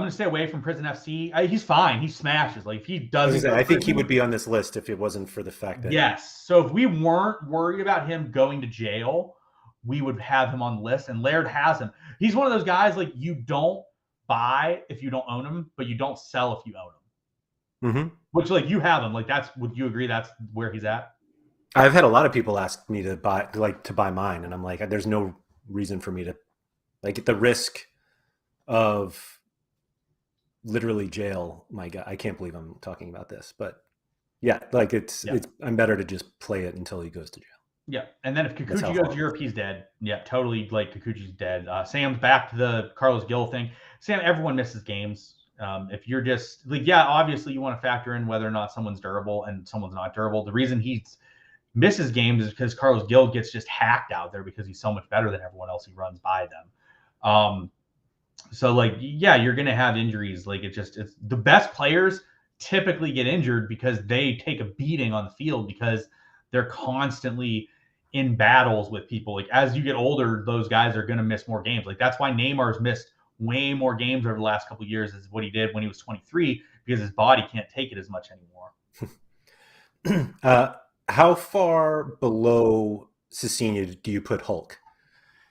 going to stay away from Prison FC. He's fine. He smashes. Like if he doesn't, I think he would be on this list if it wasn't for the fact that yes. So if we weren't worried about him going to jail, we would have him on the list. And Laird has him. He's one of those guys like you don't buy if you don't own him, but you don't sell if you own him. Mm-hmm. Which like you have him. Like that's. Would you agree that's where he's at? I've had a lot of people ask me to buy mine, and I'm like, there's no reason for me to like the risk of literally jail. My God, I can't believe I'm talking about this, but yeah, like it's I'm better to just play it until he goes to jail. Yeah, and then if Kikuchi goes to Europe, he's dead. Yeah, totally. Like Kikuchi's dead. Sam's back to the Carlos Gil thing. Sam, everyone misses games. If you're just like, yeah, obviously you want to factor in whether or not someone's durable and someone's not durable. The reason he misses games is because Carlos Gil gets just hacked out there because he's so much better than everyone else. He runs by them. So like, yeah, you're gonna have injuries. Like it's the best players typically get injured because they take a beating on the field because they're constantly in battles with people. Like as you get older, those guys are gonna miss more games. Like that's why Neymar's missed way more games over the last couple of years is what he did when he was 23 because his body can't take it as much anymore. How far below Cecina do you put Hulk?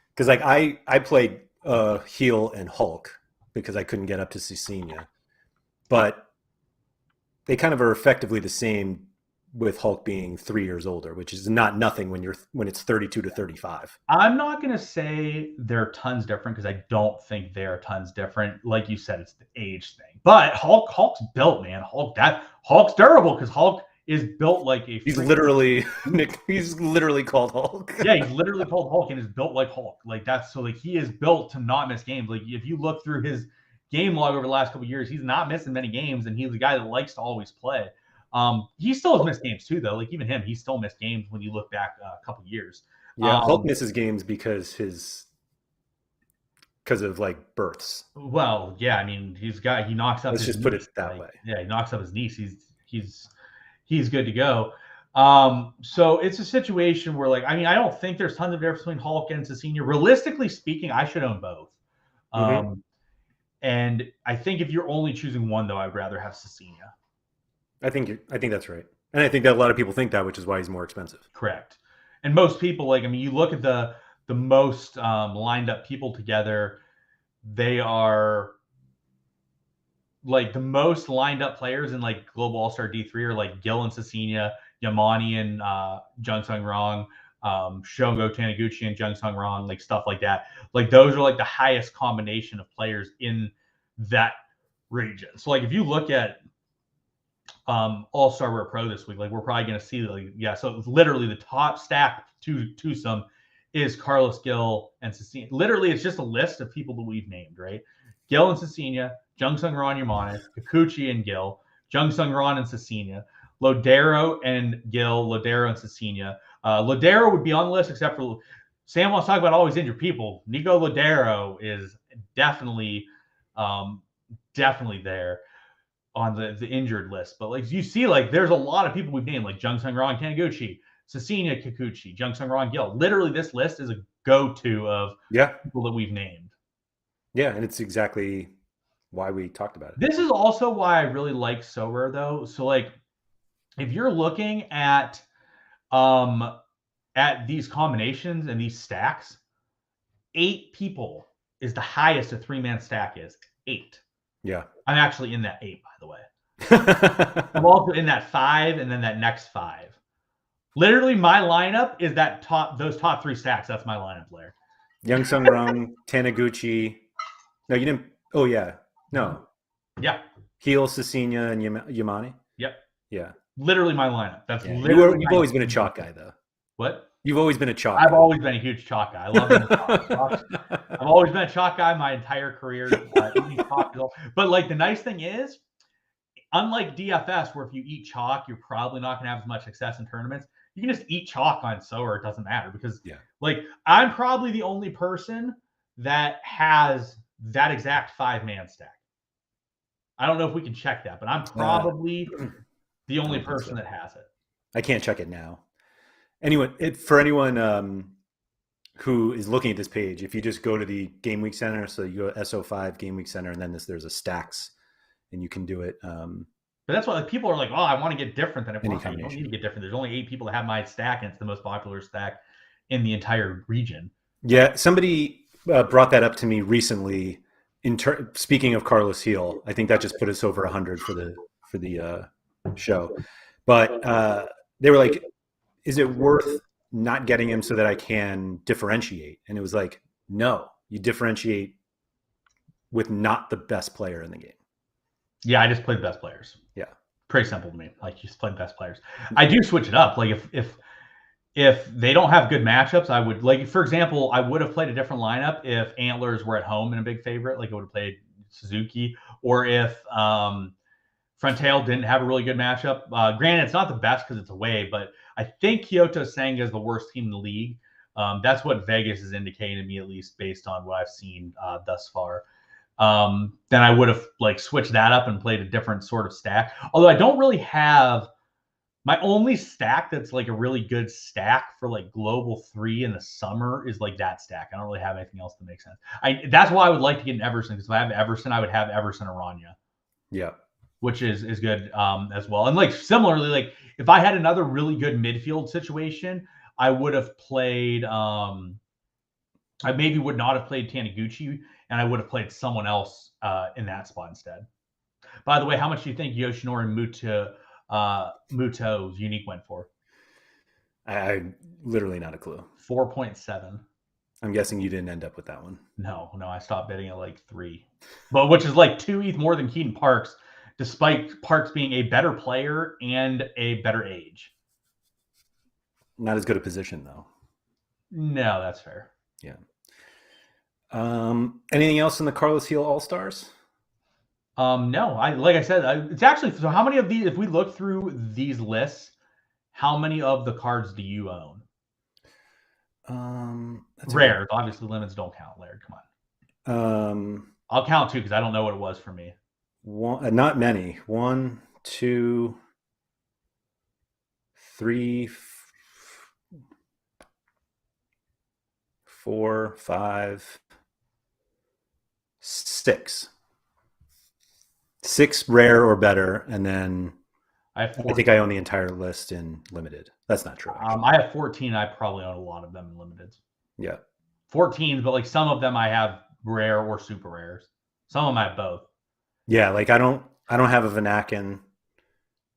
Because like I played Heel and Hulk because I couldn't get up to Cecina, but they kind of are effectively the same with Hulk being 3 years older, which is not nothing when it's 32 to 35. I'm not going to say they're tons different because I don't think they're tons different. Like you said, it's the age thing. But Hulk's built, man. Hulk's durable because Hulk is built like a. He's literally called Hulk. Yeah, he's literally called Hulk and is built like Hulk. Like that's so like he is built to not miss games. Like if you look through his game log over the last couple of years, he's not missing many games, and he's a guy that likes to always play. He still has missed games too, though. Like even him, he still missed games when you look back a couple of years. Yeah, Hulk misses games because of like births. Well, yeah, I mean he knocks up. Let's just put it that way. Yeah, he knocks up his niece. He's good to go. So it's a situation where like I mean I don't think there's tons of difference between Hulk and Cecina. Realistically speaking, I should own both. And I think if you're only choosing one, though, I'd rather have Cecina. I think that's right, and I think that a lot of people think that, which is why he's more expensive. Correct. And most people, like I mean, you look at the most lined up people together, they are like the most lined up players in like Global All Star D3 are like Gil and Cecina, Yamani and Jung Sung Rong, Shogo Taniguchi and Jung Sung Rong, like stuff like that. Like those are like the highest combination of players in that region. So like if you look at All-Star Rare Pro this week, like we're probably going to see like so it's literally the top stack twosome is Carlos Gil and Cecina. Literally it's just a list of people that we've named, right? Gil and Cecina, Jung Sung Ron Yamane, Kikuchi and Gil, Jung Sung Ron and Cecina, Lodero and Gil, Lodero and Cecina. Lodero would be on the list except for Sam wants to talk about always injured people. Nico Lodero is definitely there on the injured list. But like you see, like there's a lot of people we've named, like Jung Sung Ron Taniguchi, Cecina Kikuchi, Jung Sung Ron Gil. Literally, this list is a go-to of people that we've named. Yeah, and it's exactly why we talked about it. This is also why I really like Sorare, though. So like if you're looking at these combinations and these stacks, 8 people is the highest a 3-man stack is. 8. Yeah. I'm actually in that 8, by the way. I'm also in that 5 and then that next 5. Literally, my lineup is those top 3 stacks. That's my lineup, Laird. Young Sung Rung, Taniguchi. No, you didn't. Oh, yeah. No. Yeah. Heel, Cecilia, and Yamane. Yep. Yeah. Literally my lineup. That's literally. You've always been a chalk guy, though. What? You've always been a chalk. I've always been a huge chalk guy. I love chalk. I've always been a chalk guy my entire career. But like the nice thing is, unlike DFS, where if you eat chalk, you're probably not going to have as much success in tournaments. You can just eat chalk on Sorare. It doesn't matter because, like, I'm probably the only person that has that exact 5-man stack. I don't know if we can check that, but I'm probably the only person that has it. I can't check it now. For anyone who is looking at this page, if you just go to the Game Week Center, so you go SO5 Game Week Center, and then there's a stacks, and you can do it. But that's why like, people are like, oh, I want to get different than everyone. You don't need to get different. There's only 8 people that have my stack, and it's the most popular stack in the entire region. Yeah, somebody brought that up to me recently. Speaking of Carlos Heel, I think that just put us over 100 for the show. But they were like, is it worth not getting him so that I can differentiate? And it was like, no, you differentiate with not the best player in the game. Yeah, I just played best players. Yeah. Pretty simple to me. Like, you just play best players. I do switch it up. Like, if they don't have good matchups, I would, like, for example, I would have played a different lineup if Antlers were at home in a big favorite. Like, I would have played Suzuki. Or if Frontale didn't have a really good matchup. Granted, it's not the best because it's away, but I think Kyoto Senga is the worst team in the league. That's what Vegas is indicating to me, at least based on what I've seen thus far. Then I would have like switched that up and played a different sort of stack. Although I don't really have my only stack that's like a really good stack for like Global 3 in the summer is like that stack. I don't really have anything else that makes sense. That's why I would like to get an Everson, because if I have Everson, I would have Everson Aranya. Yeah. Which is good as well. And like similarly, like if I had another really good midfield situation, I would have played I maybe would not have played Taniguchi, and I would have played someone else in that spot instead. By the way, how much do you think Yoshinori Muto's unique went for? I literally not a clue. 4.7. I'm guessing you didn't end up with that one. No, I stopped betting at like 3. But which is like 2 ETH more than Keaton Parks, despite Parks being a better player and a better age. Not as good a position, though. No, that's fair. Yeah. Anything else in the Carlos Heel All-Stars? No. Like I said, it's actually, so how many of these, if we look through these lists, how many of the cards do you own? That's rare. Obviously, limits don't count, Laird. Come on. I'll count 2 because I don't know what it was for me. Not many. 1, 2, 3, 4, 5, 6. 6 rare or better, and then I think I own the entire list in limited. That's not true. I have 14. I probably own a lot of them in limiteds. Yeah. 14, but like some of them I have rare or super rares. Some of them I have both. Yeah, like I don't have a Vanaken.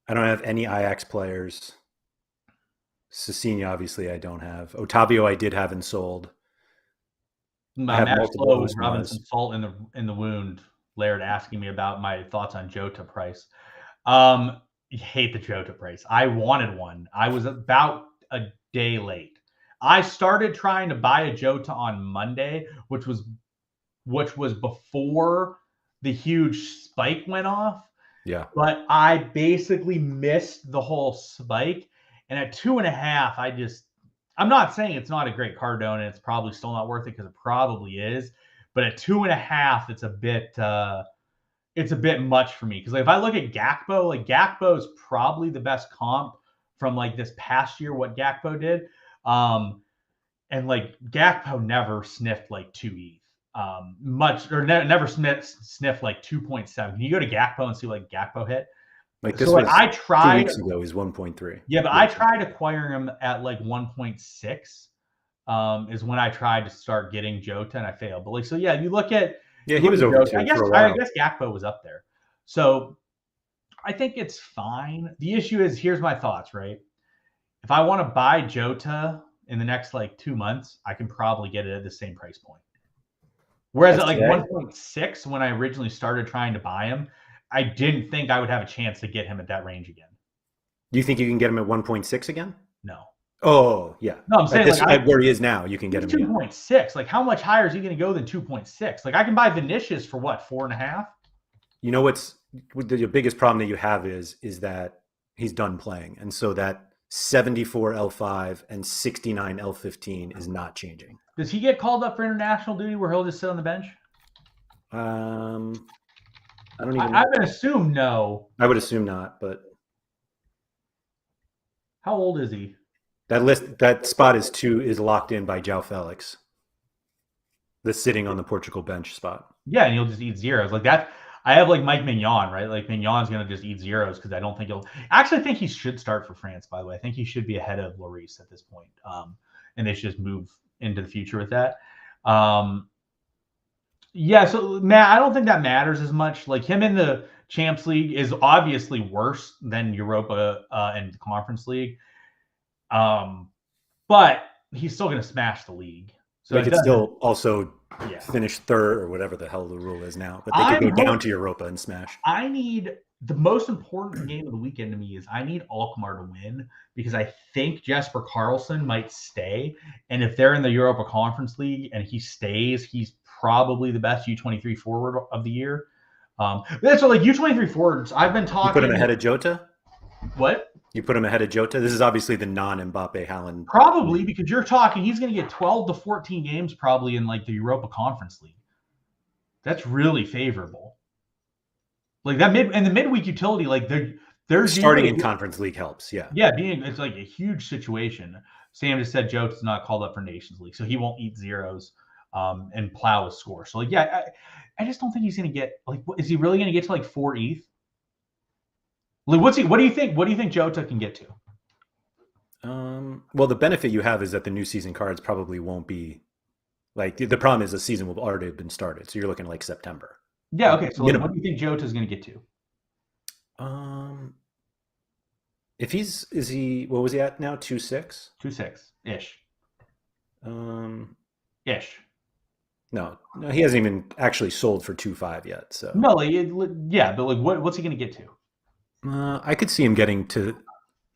I don't have any Ajax players. Cecina, obviously, I don't have. Otavio, I did have and sold. I have multiple Robinson Salt in the wound. Laird asking me about my thoughts on Jota price. You hate the Jota price. I wanted one. I was about a day late. I started trying to buy a Jota on Monday, which was before the huge spike went off. Yeah. But I basically missed the whole spike. And at 2.5, I'm not saying it's not a great card and it's probably still not worth it, because it probably is. But at 2.5, it's a bit much for me. Because like, if I look at Gakpo, like Gakpo is probably the best comp from like this past year, what Gakpo did. And like Gakpo never sniffed like 2 ETH. Never sniffed like 2.7. Can you go to Gakpo and see like Gakpo hit? Like this So like was I 2 tried. weeks ago. He's 1.3. Yeah, but I tried acquiring him at like 1.6. Is when I tried to start getting Jota and I failed. But like, so yeah, you look at he was over Jota, 2 for a while. I guess Gakpo was up there. So I think it's fine. The issue is, here's my thoughts, right? If I want to buy Jota in the next like 2 months, I can probably get it at the same price point. Whereas at like 1.6, when I originally started trying to buy him, I didn't think I would have a chance to get him at that range again. Do you think you can get him at 1.6 again? No. Oh, yeah. No, I'm saying at where he is now, you can get him 2.6. Like, how much higher is he going to go than 2.6? Like, I can buy Vinicius for what, 4.5? You know what's the biggest problem that you have is that he's done playing, and so that 74 L5 and 69 L15 is not changing. Does he get called up for international duty where he'll just sit on the bench? I don't even. I would assume no. I would assume not, but how old is he? That spot is locked in by João Felix. The sitting on the Portugal bench spot. Yeah, and he'll just eat zeros like that. I have like Mike Mignon, right? Like Mignon's going to just eat zeros because I don't think he'll. Actually, I think he should start for France. By the way, I think he should be ahead of Lloris at this point, and they should just move into the future with that. Yeah, so Matt, I don't think that matters as much. Like him in the Champions League is obviously worse than Europa and the Conference League, but he's still going to smash the league. So they could still also finish third or whatever the hell the rule is now, but they could go down to Europa and smash. I need the most important game of the weekend to me is I need Alkmaar to win because I think Jesper Karlsson might stay, and if they're in the Europa Conference League and he stays, he's probably the best U23 forward of the year. That's what, like U23 forwards. I've been talking. You put him ahead of Jota? What? You put him ahead of Jota? This is obviously the non-Mbappe Haaland. Probably, because you're talking he's going to get 12 to 14 games probably in like the Europa Conference League. That's really favorable. Like that the midweek utility, like they're starting in Conference League helps. Yeah. Yeah, it's like a huge situation. Sam just said Jota's not called up for Nations League, so he won't eat zeros and plow a score. So like, yeah, I just don't think he's going to get like. Is he really going to get to like 4 ETH? Like, what do you think? What do you think Jota can get to? Well, the benefit you have is that the new season cards probably won't be like the problem is the season will already have been started, so you're looking at like September. Yeah. Okay. So like, what do you think Jota's going to get to? If what was he at now? 2.6? 2.6 ish. Ish. No, he hasn't even actually sold for 2.5 yet. So no, like yeah, but like what's he going to get to? I could see him getting to,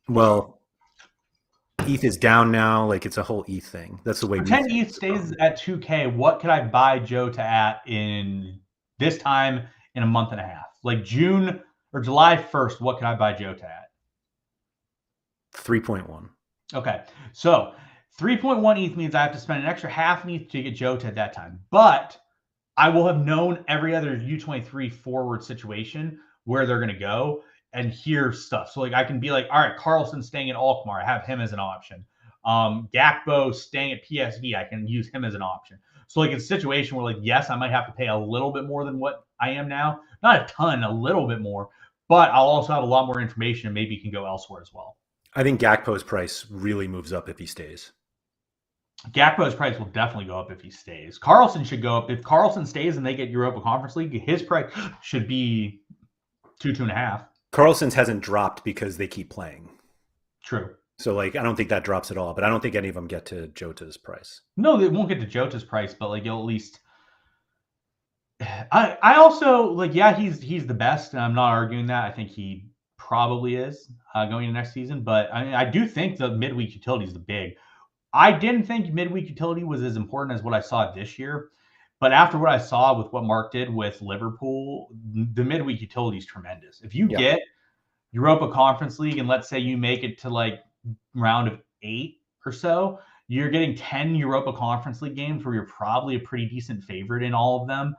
well, ETH is down now. Like it's a whole ETH thing. That's the way. 10 ETH stays at 2K. What could I buy Jota at in this time in a month and a half? Like June or July 1st, what could I buy Jota at? 3.1. Okay. So 3.1 ETH means I have to spend an extra half an ETH to get Jota at that time. But I will have known every other U23 forward situation where they're going to go and hear stuff. So like I can be like, all right, Karlsson staying at Alkmaar, I have him as an option. Gakpo staying at PSV, I can use him as an option. So like it's a situation where like, yes, I might have to pay a little bit more than what I am now. Not a ton, a little bit more, but I'll also have a lot more information and maybe can go elsewhere as well. I think Gakpo's price really moves up if he stays. Gakpo's price will definitely go up if he stays. Karlsson should go up. If Karlsson stays and they get Europa Conference League, his price should be 2.5. Karlsson's hasn't dropped because they keep playing. True. So like I don't think that drops at all, but I don't think any of them get to Jota's price. No, they won't get to Jota's price, but like you'll at least. I also like, yeah, he's the best, and I'm not arguing that. I think he probably is going into next season, but I do think the midweek utility is the big. I didn't think midweek utility was as important as what I saw this year, but after what I saw with what Mark did with Liverpool, the midweek utility is tremendous. If you get Europa Conference League and let's say you make it to like round of 8 or so, you're getting 10 Europa Conference League games where you're probably a pretty decent favorite in all of them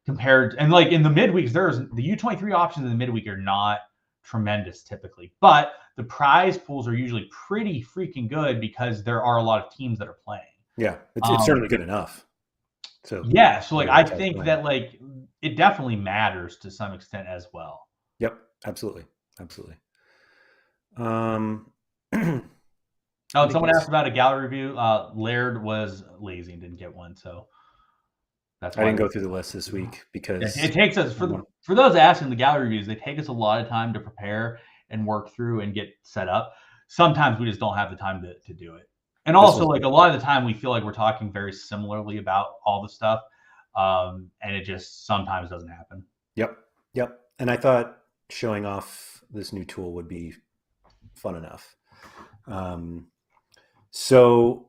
compared. And like in the midweeks, the U23 options in the midweek are not tremendous typically, but the prize pools are usually pretty freaking good because there are a lot of teams that are playing. Yeah, it's certainly good enough. So yeah, so like I think that like it definitely matters to some extent as well. Yep, absolutely. Absolutely. Oh, someone asked about a gallery review. Laird was lazy and didn't get one, so that's why I didn't go through the list this week because it takes us for those asking the gallery reviews. They take us a lot of time to prepare and work through and get set up. Sometimes we just don't have the time to do it. And also, like a lot of the time, we feel like we're talking very similarly about all the stuff, and it just sometimes doesn't happen. Yep. And I thought showing off this new tool would be fun enough. So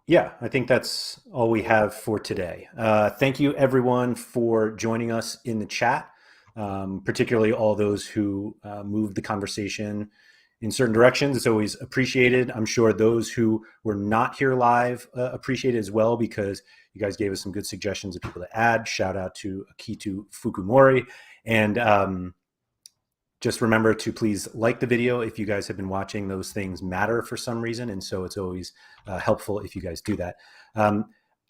yeah, I think that's all we have for today. Thank you everyone for joining us in the chat, particularly all those who moved the conversation in certain directions. It's always appreciated. I'm sure those who were not here live appreciate it as well, because you guys gave us some good suggestions of people to add. Shout out to Akitu Fukumori. And just remember to please like the video if you guys have been watching. Those things matter for some reason, and so it's always helpful if you guys do that.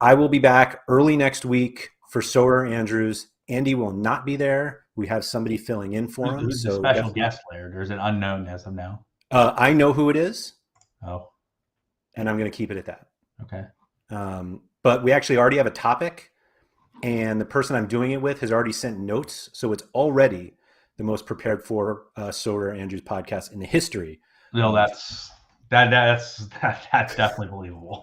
I will be back early next week for Sorare Andrews. Andy will not be there. We have somebody filling in for him. Who's the special guest, Laird, or is it unknown as of now? I know who it is. Oh. And I'm going to keep it at that. Okay. But we actually already have a topic, and the person I'm doing it with has already sent notes, so it's already the most prepared for Sorare Andrews podcast in the history. No, that's definitely believable.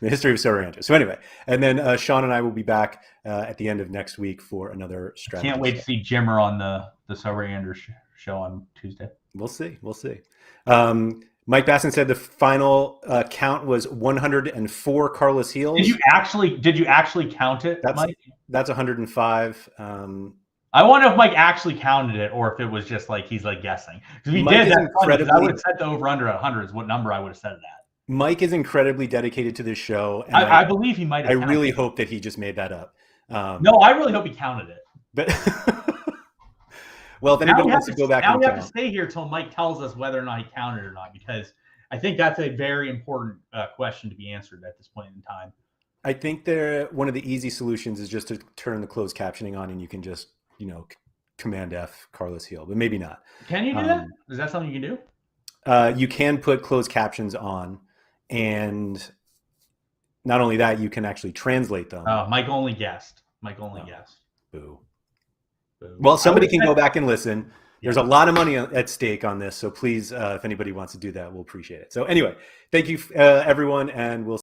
The history of Sorare Andrews. So anyway, and then Sean and I will be back at the end of next week for another strategy. Can't wait to see Jimmer on the Sorare Andrews show on Tuesday. We'll see. Mike Basson said the final count was 104 Carlos heels. Did you actually count it, Mike? That's 105. I wonder if Mike actually counted it, or if it was just like he's like guessing. Because we did that. I would have set the over under at 100 is what number I would have set it at. Mike is incredibly dedicated to this show, and I believe he might have. I really hope that he just made that up. No, I really hope he counted it. But well, if anybody wants to go back, now we have to stay here till Mike tells us whether or not he counted or not, because I think that's a very important question to be answered at this point in time. I think one of the easy solutions is just to turn the closed captioning on, and you can just Command F Carlos Heel, but maybe not. Can you do that? Is that something you can do? You can put closed captions on, and not only that, you can actually translate them. Oh, Mike only guessed. Boo. Well, somebody can go back and listen. There's a lot of money at stake on this, so please, if anybody wants to do that, we'll appreciate it. So anyway, thank you, everyone, and we'll